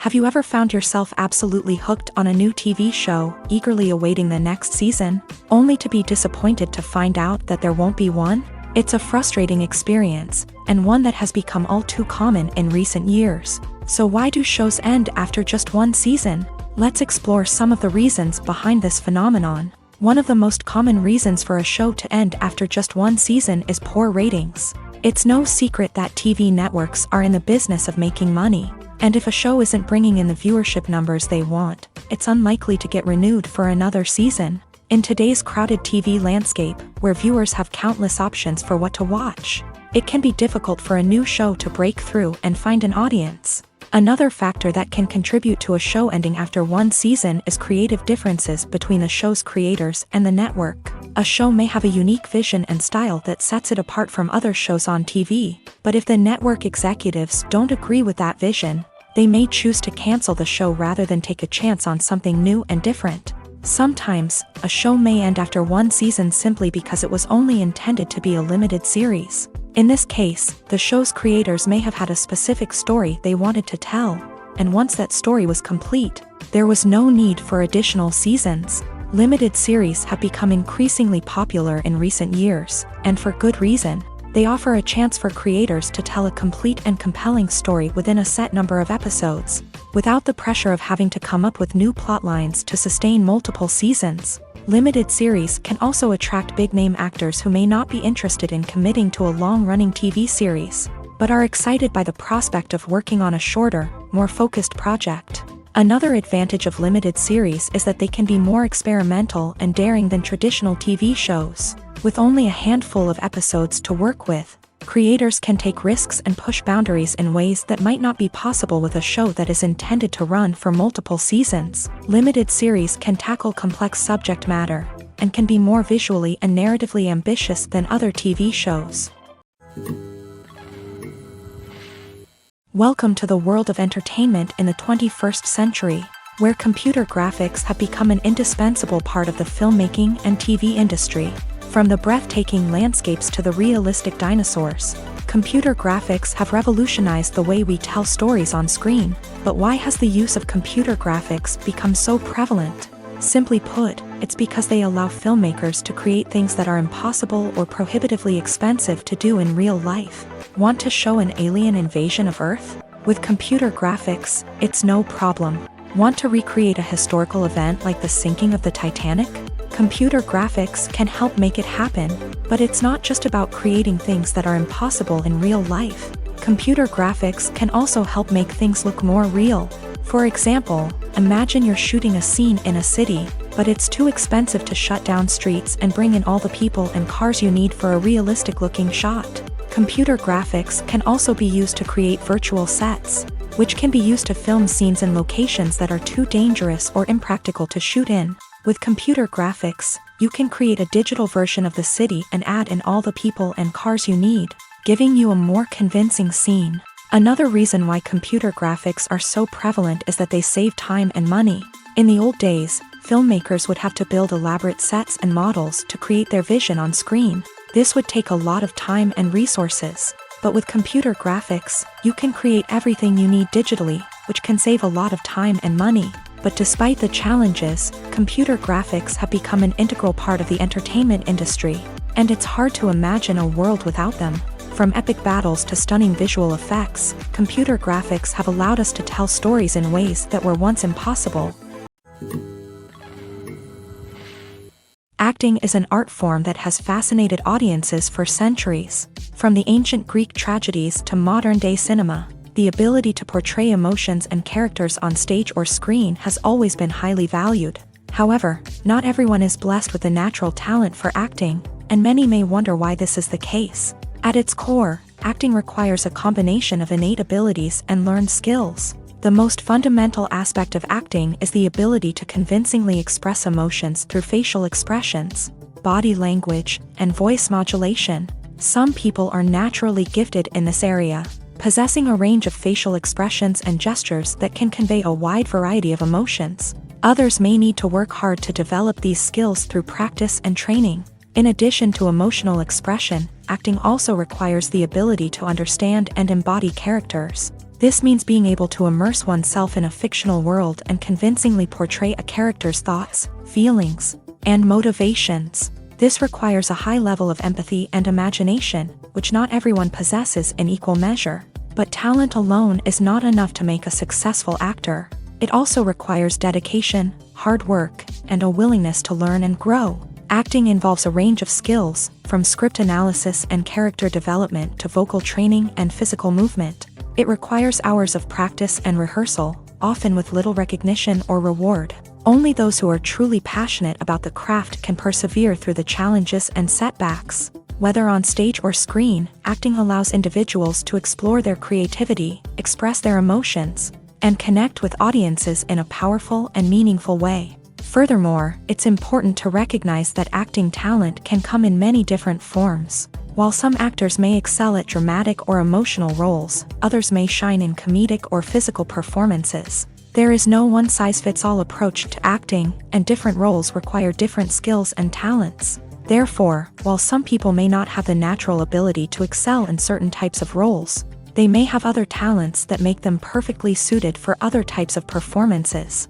Speaker 1: Have you ever found yourself absolutely hooked on a new TV show, eagerly awaiting the next season, only to be disappointed to find out that there won't be one? It's a frustrating experience, and one that has become all too common in recent years. So why do shows end after just one season? Let's explore some of the reasons behind this phenomenon. One of the most common reasons for a show to end after just one season is poor ratings. It's no secret that TV networks are in the business of making money. And if a show isn't bringing in the viewership numbers they want, it's unlikely to get renewed for another season. In today's crowded TV landscape, where viewers have countless options for what to watch, it can be difficult for a new show to break through and find an audience. Another factor that can contribute to a show ending after one season is creative differences between the show's creators and the network. A show may have a unique vision and style that sets it apart from other shows on TV, but if the network executives don't agree with that vision, they may choose to cancel the show rather than take a chance on something new and different. Sometimes, a show may end after one season simply because it was only intended to be a limited series. In this case, the show's creators may have had a specific story they wanted to tell, and once that story was complete, there was no need for additional seasons. Limited series have become increasingly popular in recent years, and for good reason. They offer a chance for creators to tell a complete and compelling story within a set number of episodes, without the pressure of having to come up with new plotlines to sustain multiple seasons. Limited series can also attract big-name actors who may not be interested in committing to a long-running TV series, but are excited by the prospect of working on a shorter, more focused project. Another advantage of limited series is that they can be more experimental and daring than traditional TV shows. With only a handful of episodes to work with, creators can take risks and push boundaries in ways that might not be possible with a show that is intended to run for multiple seasons. Limited series can tackle complex subject matter, and can be more visually and narratively ambitious than other TV shows. Welcome to the world of entertainment in the 21st century, where computer graphics have become an indispensable part of the filmmaking and TV industry. From the breathtaking landscapes to the realistic dinosaurs, computer graphics have revolutionized the way we tell stories on screen. But why has the use of computer graphics become so prevalent? Simply put, it's because they allow filmmakers to create things that are impossible or prohibitively expensive to do in real life. Want to show an alien invasion of Earth? With computer graphics, it's no problem. Want to recreate a historical event like the sinking of the Titanic? Computer graphics can help make it happen, but it's not just about creating things that are impossible in real life. Computer graphics can also help make things look more real. For example, imagine you're shooting a scene in a city, but it's too expensive to shut down streets and bring in all the people and cars you need for a realistic-looking shot. Computer graphics can also be used to create virtual sets, which can be used to film scenes in locations that are too dangerous or impractical to shoot in. With computer graphics, you can create a digital version of the city and add in all the people and cars you need, giving you a more convincing scene. Another reason why computer graphics are so prevalent is that they save time and money. In the old days, filmmakers would have to build elaborate sets and models to create their vision on screen. This would take a lot of time and resources. But with computer graphics, you can create everything you need digitally, which can save a lot of time and money. But despite the challenges, computer graphics have become an integral part of the entertainment industry, and it's hard to imagine a world without them. From epic battles to stunning visual effects, computer graphics have allowed us to tell stories in ways that were once impossible. Acting is an art form that has fascinated audiences for centuries. From the ancient Greek tragedies to modern-day cinema, the ability to portray emotions and characters on stage or screen has always been highly valued. However, not everyone is blessed with the natural talent for acting, and many may wonder why this is the case. At its core, acting requires a combination of innate abilities and learned skills. The most fundamental aspect of acting is the ability to convincingly express emotions through facial expressions, body language, and voice modulation. Some people are naturally gifted in this area, possessing a range of facial expressions and gestures that can convey a wide variety of emotions. Others may need to work hard to develop these skills through practice and training. In addition to emotional expression, acting also requires the ability to understand and embody characters. This means being able to immerse oneself in a fictional world and convincingly portray a character's thoughts, feelings, and motivations. This requires a high level of empathy and imagination, which not everyone possesses in equal measure. But talent alone is not enough to make a successful actor. It also requires dedication, hard work, and a willingness to learn and grow. Acting involves a range of skills, from script analysis and character development to vocal training and physical movement. It requires hours of practice and rehearsal, often with little recognition or reward. Only those who are truly passionate about the craft can persevere through the challenges and setbacks. Whether on stage or screen, acting allows individuals to explore their creativity, express their emotions, and connect with audiences in a powerful and meaningful way. Furthermore, it's important to recognize that acting talent can come in many different forms. While some actors may excel at dramatic or emotional roles, others may shine in comedic or physical performances. There is no one-size-fits-all approach to acting, and different roles require different skills and talents. Therefore, while some people may not have the natural ability to excel in certain types of roles, they may have other talents that make them perfectly suited for other types of performances.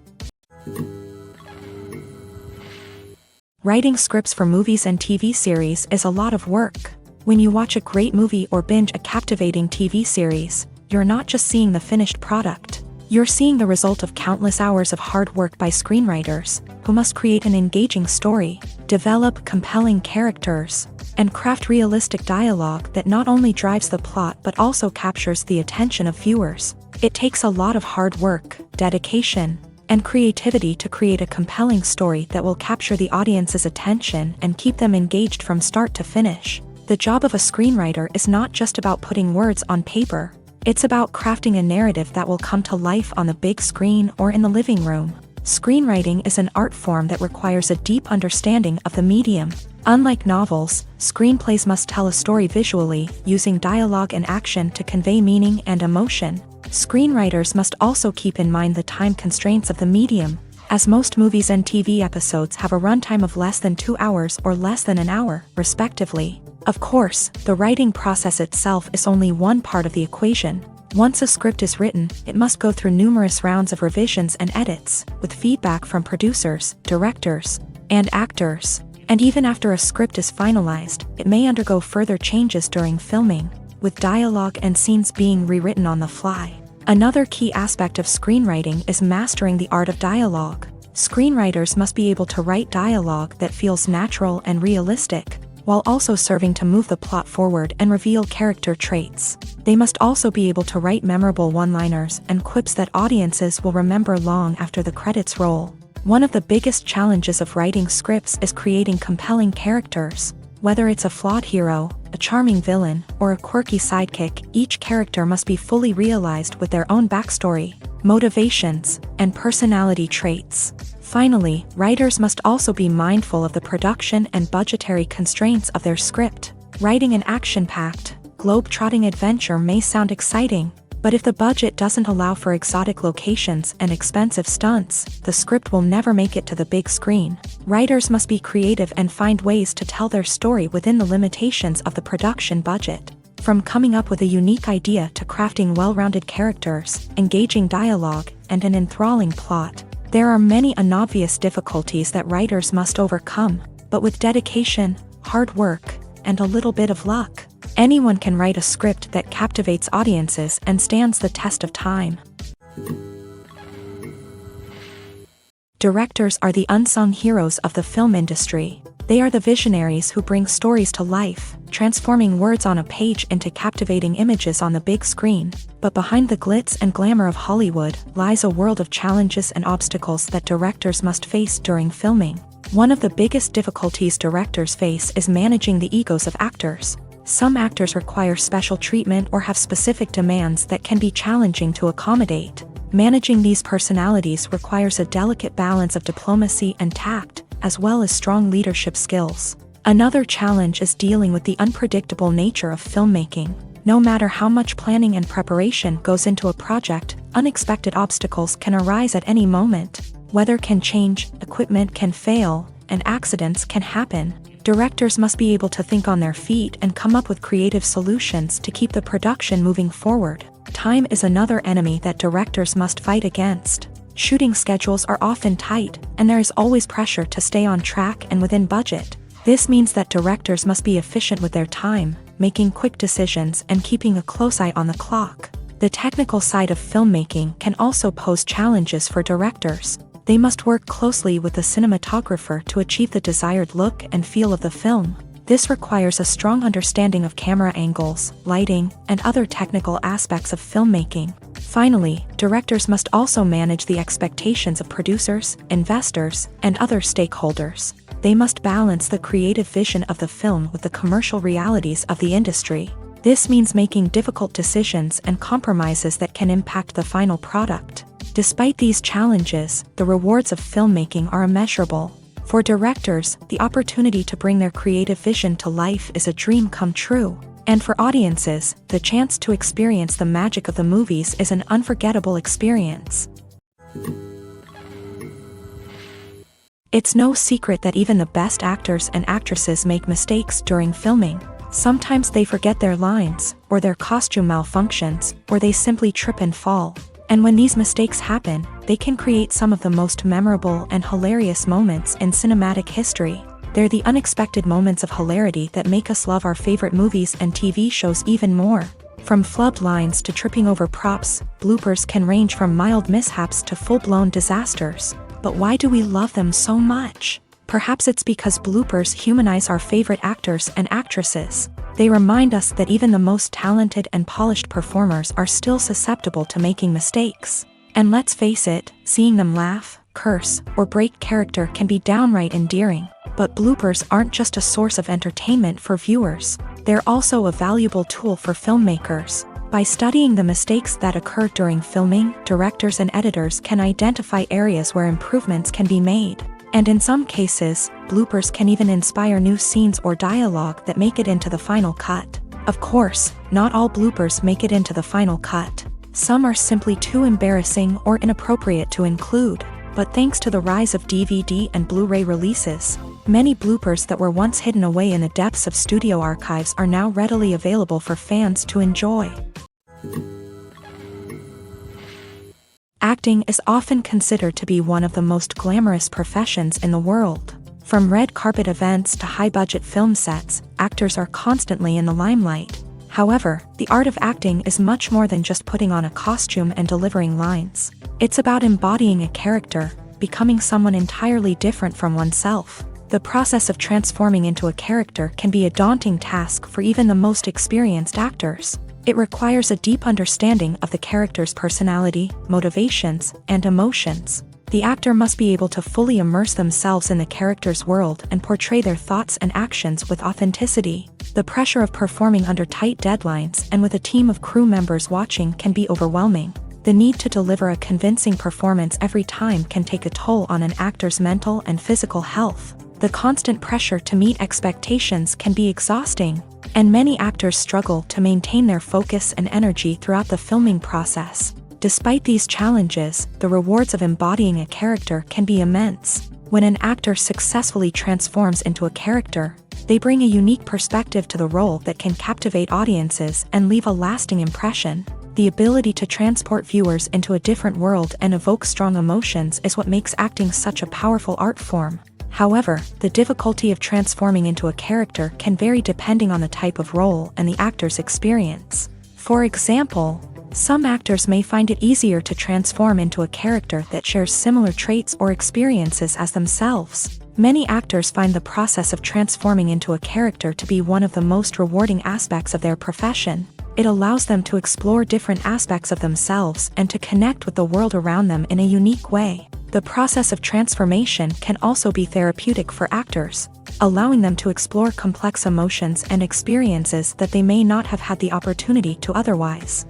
Speaker 1: Writing scripts for movies and TV series is a lot of work. When you watch a great movie or binge a captivating TV series, you're not just seeing the finished product. You're seeing the result of countless hours of hard work by screenwriters, who must create an engaging story, develop compelling characters, and craft realistic dialogue that not only drives the plot but also captures the attention of viewers. It takes a lot of hard work, dedication, and creativity to create a compelling story that will capture the audience's attention and keep them engaged from start to finish. The job of a screenwriter is not just about putting words on paper. It's about crafting a narrative that will come to life on the big screen or in the living room. Screenwriting is an art form that requires a deep understanding of the medium. Unlike novels, screenplays must tell a story visually, using dialogue and action to convey meaning and emotion. Screenwriters must also keep in mind the time constraints of the medium, as most movies and TV episodes have a runtime of less than 2 hours or less than an hour, respectively. Of course, the writing process itself is only one part of the equation. Once a script is written, it must go through numerous rounds of revisions and edits, with feedback from producers, directors, and actors. And even after a script is finalized, it may undergo further changes during filming, with dialogue and scenes being rewritten on the fly. Another key aspect of screenwriting is mastering the art of dialogue. Screenwriters must be able to write dialogue that feels natural and realistic, while also serving to move the plot forward and reveal character traits. They must also be able to write memorable one-liners and quips that audiences will remember long after the credits roll. One of the biggest challenges of writing scripts is creating compelling characters. Whether it's a flawed hero, a charming villain, or a quirky sidekick, each character must be fully realized with their own backstory, motivations, and personality traits. Finally, writers must also be mindful of the production and budgetary constraints of their script. Writing an action-packed, globe-trotting adventure may sound exciting, but if the budget doesn't allow for exotic locations and expensive stunts, the script will never make it to the big screen. Writers must be creative and find ways to tell their story within the limitations of the production budget. From coming up with a unique idea to crafting well-rounded characters, engaging dialogue, and an enthralling plot, there are many unobvious difficulties that writers must overcome, but with dedication, hard work, and a little bit of luck, anyone can write a script that captivates audiences and stands the test of time. Directors are the unsung heroes of the film industry. They are the visionaries who bring stories to life, transforming words on a page into captivating images on the big screen. But behind the glitz and glamour of Hollywood lies a world of challenges and obstacles that directors must face during filming. One of the biggest difficulties directors face is managing the egos of actors. Some actors require special treatment or have specific demands that can be challenging to accommodate. Managing these personalities requires a delicate balance of diplomacy and tact, as well as strong leadership skills. Another challenge is dealing with the unpredictable nature of filmmaking. No matter how much planning and preparation goes into a project, unexpected obstacles can arise at any moment. Weather can change, equipment can fail, and accidents can happen. Directors must be able to think on their feet and come up with creative solutions to keep the production moving forward. Time is another enemy that directors must fight against. Shooting schedules are often tight, and there is always pressure to stay on track and within budget. This means that directors must be efficient with their time, making quick decisions and keeping a close eye on the clock. The technical side of filmmaking can also pose challenges for directors. They must work closely with the cinematographer to achieve the desired look and feel of the film. This requires a strong understanding of camera angles, lighting, and other technical aspects of filmmaking. Finally, directors must also manage the expectations of producers, investors, and other stakeholders. They must balance the creative vision of the film with the commercial realities of the industry. This means making difficult decisions and compromises that can impact the final product. Despite these challenges, the rewards of filmmaking are immeasurable. For directors, the opportunity to bring their creative vision to life is a dream come true. And for audiences, the chance to experience the magic of the movies is an unforgettable experience. It's no secret that even the best actors and actresses make mistakes during filming. Sometimes they forget their lines, or their costume malfunctions, or they simply trip and fall. And when these mistakes happen, they can create some of the most memorable and hilarious moments in cinematic history. They're the unexpected moments of hilarity that make us love our favorite movies and TV shows even more. From flubbed lines to tripping over props, bloopers can range from mild mishaps to full-blown disasters. But why do we love them so much? Perhaps it's because bloopers humanize our favorite actors and actresses. They remind us that even the most talented and polished performers are still susceptible to making mistakes. And let's face it, seeing them laugh, curse, or break character can be downright endearing. But bloopers aren't just a source of entertainment for viewers. They're also a valuable tool for filmmakers. By studying the mistakes that occur during filming, directors and editors can identify areas where improvements can be made. And in some cases, bloopers can even inspire new scenes or dialogue that make it into the final cut. Of course, not all bloopers make it into the final cut. Some are simply too embarrassing or inappropriate to include. But thanks to the rise of DVD and Blu-ray releases, many bloopers that were once hidden away in the depths of studio archives are now readily available for fans to enjoy. Acting is often considered to be one of the most glamorous professions in the world. From red carpet events to high-budget film sets, actors are constantly in the limelight. However, the art of acting is much more than just putting on a costume and delivering lines. It's about embodying a character, becoming someone entirely different from oneself. The process of transforming into a character can be a daunting task for even the most experienced actors. It requires a deep understanding of the character's personality, motivations, and emotions. The actor must be able to fully immerse themselves in the character's world and portray their thoughts and actions with authenticity. The pressure of performing under tight deadlines and with a team of crew members watching can be overwhelming. The need to deliver a convincing performance every time can take a toll on an actor's mental and physical health. The constant pressure to meet expectations can be exhausting, and many actors struggle to maintain their focus and energy throughout the filming process. Despite these challenges, the rewards of embodying a character can be immense. When an actor successfully transforms into a character, they bring a unique perspective to the role that can captivate audiences and leave a lasting impression. The ability to transport viewers into a different world and evoke strong emotions is what makes acting such a powerful art form. However, the difficulty of transforming into a character can vary depending on the type of role and the actor's experience. For example, some actors may find it easier to transform into a character that shares similar traits or experiences as themselves. Many actors find the process of transforming into a character to be one of the most rewarding aspects of their profession. It allows them to explore different aspects of themselves and to connect with the world around them in a unique way. The process of transformation can also be therapeutic for actors, allowing them to explore complex emotions and experiences that they may not have had the opportunity to otherwise.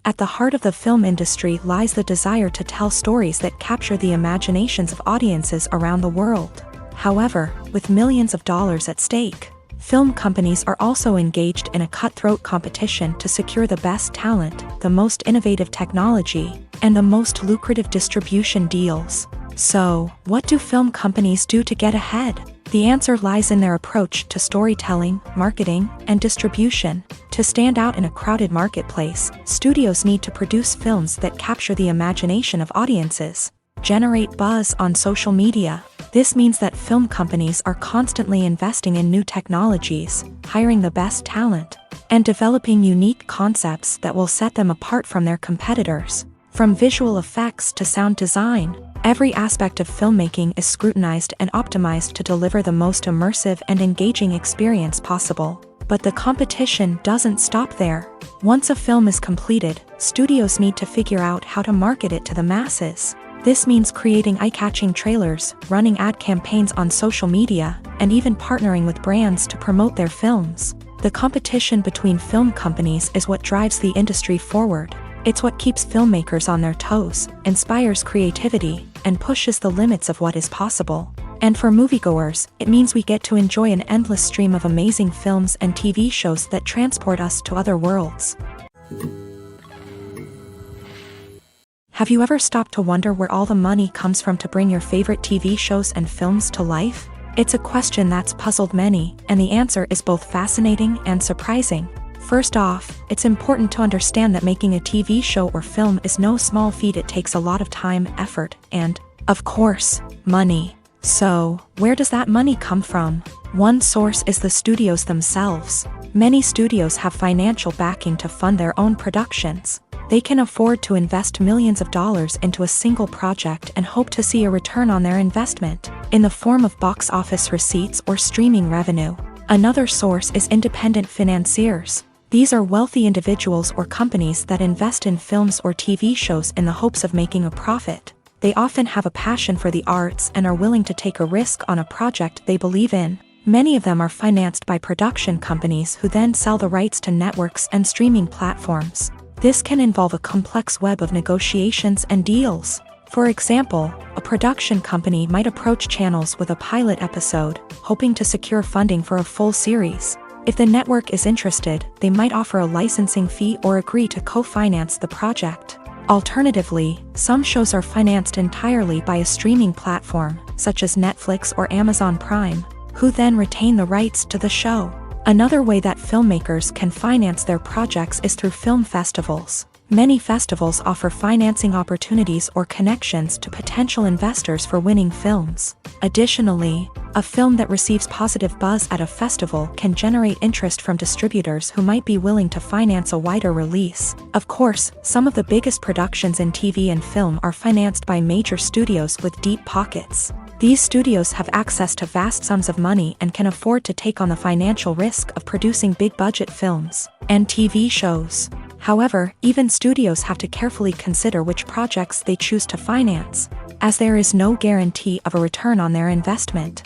Speaker 1: At the heart of the film industry lies the desire to tell stories that capture the imaginations of audiences around the world. However, with millions of dollars at stake, film companies are also engaged in a cutthroat competition to secure the best talent, the most innovative technology, and the most lucrative distribution deals. So, what do film companies do to get ahead? The answer lies in their approach to storytelling, marketing, and distribution. To stand out in a crowded marketplace, studios need to produce films that capture the imagination of audiences, generate buzz on social media. This means that film companies are constantly investing in new technologies, hiring the best talent, and developing unique concepts that will set them apart from their competitors. From visual effects to sound design, every aspect of filmmaking is scrutinized and optimized to deliver the most immersive and engaging experience possible. But the competition doesn't stop there. Once a film is completed, studios need to figure out how to market it to the masses. This means creating eye-catching trailers, running ad campaigns on social media, and even partnering with brands to promote their films. The competition between film companies is what drives the industry forward. It's what keeps filmmakers on their toes, inspires creativity, and pushes the limits of what is possible. And for moviegoers, it means we get to enjoy an endless stream of amazing films and TV shows that transport us to other worlds. Have you ever stopped to wonder where all the money comes from to bring your favorite TV shows and films to life? It's a question that's puzzled many, and the answer is both fascinating and surprising. First off, it's important to understand that making a TV show or film is no small feat. It takes a lot of time, effort, and Of course, money. So, where does that money come from? One source is the studios themselves. Many studios have financial backing to fund their own productions. They can afford to invest millions of dollars into a single project and hope to see a return on their investment, in the form of box office receipts or streaming revenue. Another source is independent financiers. These are wealthy individuals or companies that invest in films or TV shows in the hopes of making a profit. They often have a passion for the arts and are willing to take a risk on a project they believe in. Many of them are financed by production companies who then sell the rights to networks and streaming platforms. This can involve a complex web of negotiations and deals. For example, a production company might approach channels with a pilot episode, hoping to secure funding for a full series. If the network is interested, they might offer a licensing fee or agree to co-finance the project. Alternatively, some shows are financed entirely by a streaming platform, such as Netflix or Amazon Prime, who then retain the rights to the show. Another way that filmmakers can finance their projects is through film festivals. Many festivals offer financing opportunities or connections to potential investors for winning films. Additionally, a film that receives positive buzz at a festival can generate interest from distributors who might be willing to finance a wider release. Of course, some of the biggest productions in TV and film are financed by major studios with deep pockets. These studios have access to vast sums of money and can afford to take on the financial risk of producing big-budget films and TV shows. However, even studios have to carefully consider which projects they choose to finance, as there is no guarantee of a return on their investment.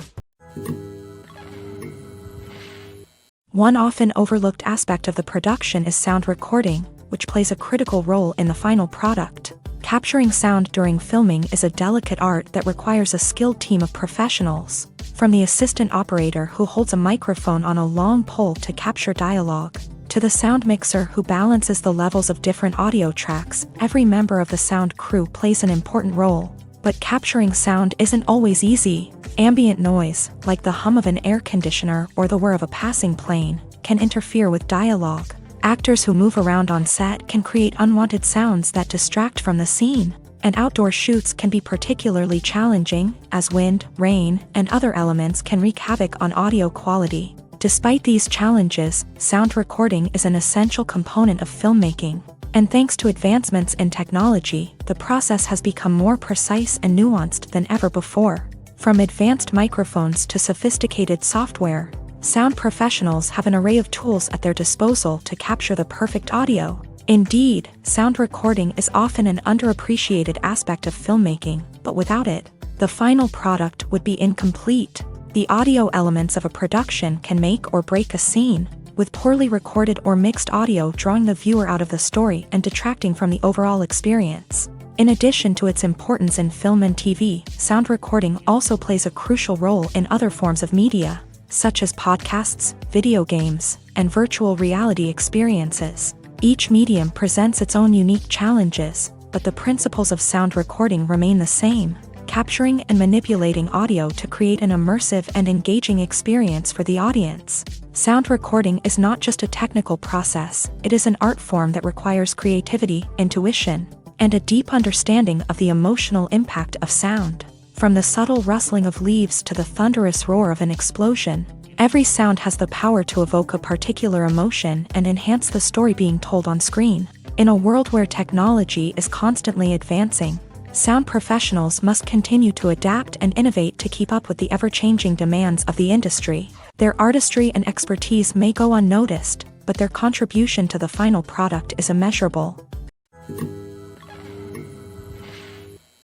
Speaker 1: One often overlooked aspect of the production is sound recording, which plays a critical role in the final product. Capturing sound during filming is a delicate art that requires a skilled team of professionals, from the assistant operator who holds a microphone on a long pole to capture dialogue, to the sound mixer who balances the levels of different audio tracks. Every member of the sound crew plays an important role. But capturing sound isn't always easy. Ambient noise, like the hum of an air conditioner or the whir of a passing plane, can interfere with dialogue. Actors who move around on set can create unwanted sounds that distract from the scene. And outdoor shoots can be particularly challenging, as wind, rain, and other elements can wreak havoc on audio quality. Despite these challenges, sound recording is an essential component of filmmaking. And thanks to advancements in technology, the process has become more precise and nuanced than ever before. From advanced microphones to sophisticated software, sound professionals have an array of tools at their disposal to capture the perfect audio. Indeed, sound recording is often an underappreciated aspect of filmmaking, but without it, the final product would be incomplete. The audio elements of a production can make or break a scene, with poorly recorded or mixed audio drawing the viewer out of the story and detracting from the overall experience. In addition to its importance in film and TV, sound recording also plays a crucial role in other forms of media, such as podcasts, video games, and virtual reality experiences. Each medium presents its own unique challenges, but the principles of sound recording remain the same: capturing and manipulating audio to create an immersive and engaging experience for the audience. Sound recording is not just a technical process, it is an art form that requires creativity, intuition, and a deep understanding of the emotional impact of sound. From the subtle rustling of leaves to the thunderous roar of an explosion, every sound has the power to evoke a particular emotion and enhance the story being told on screen. In a world where technology is constantly advancing, sound professionals must continue to adapt and innovate to keep up with the ever-changing demands of the industry. Their artistry and expertise may go unnoticed, but their contribution to the final product is immeasurable.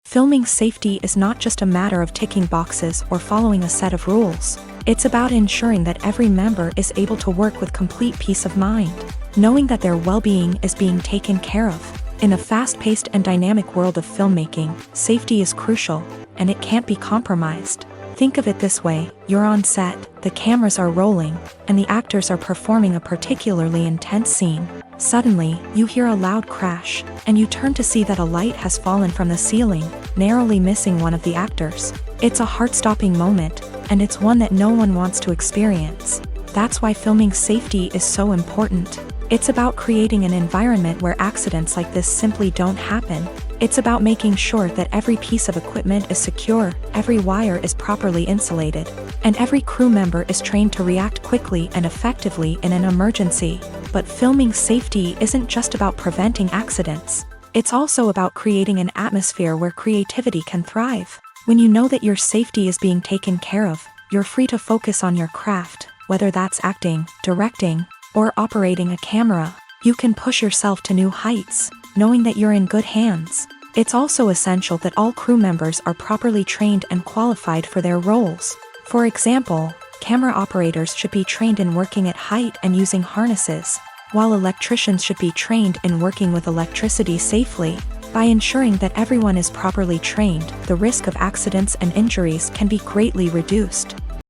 Speaker 1: Filming safety is not just a matter of ticking boxes or following a set of rules. It's about ensuring that every member is able to work with complete peace of mind, knowing that their well-being is being taken care of. In a fast-paced and dynamic world of filmmaking, safety is crucial, and it can't be compromised. Think of it this way: you're on set, the cameras are rolling, and the actors are performing a particularly intense scene. Suddenly, you hear a loud crash, and you turn to see that a light has fallen from the ceiling, narrowly missing one of the actors. It's a heart-stopping moment, and it's one that no one wants to experience. That's why filming safety is so important. It's about creating an environment where accidents like this simply don't happen. It's about making sure that every piece of equipment is secure, every wire is properly insulated, and every crew member is trained to react quickly and effectively in an emergency. But filming safety isn't just about preventing accidents. It's also about creating an atmosphere where creativity can thrive. When you know that your safety is being taken care of, you're free to focus on your craft, whether that's acting, directing, or operating a camera. You can push yourself to new heights, knowing that you're in good hands. It's also essential that all crew members are properly trained and qualified for their roles. For example, camera operators should be trained in working at height and using harnesses, while electricians should be trained in working with electricity safely. By ensuring that everyone is properly trained, the risk of accidents and injuries can be greatly reduced.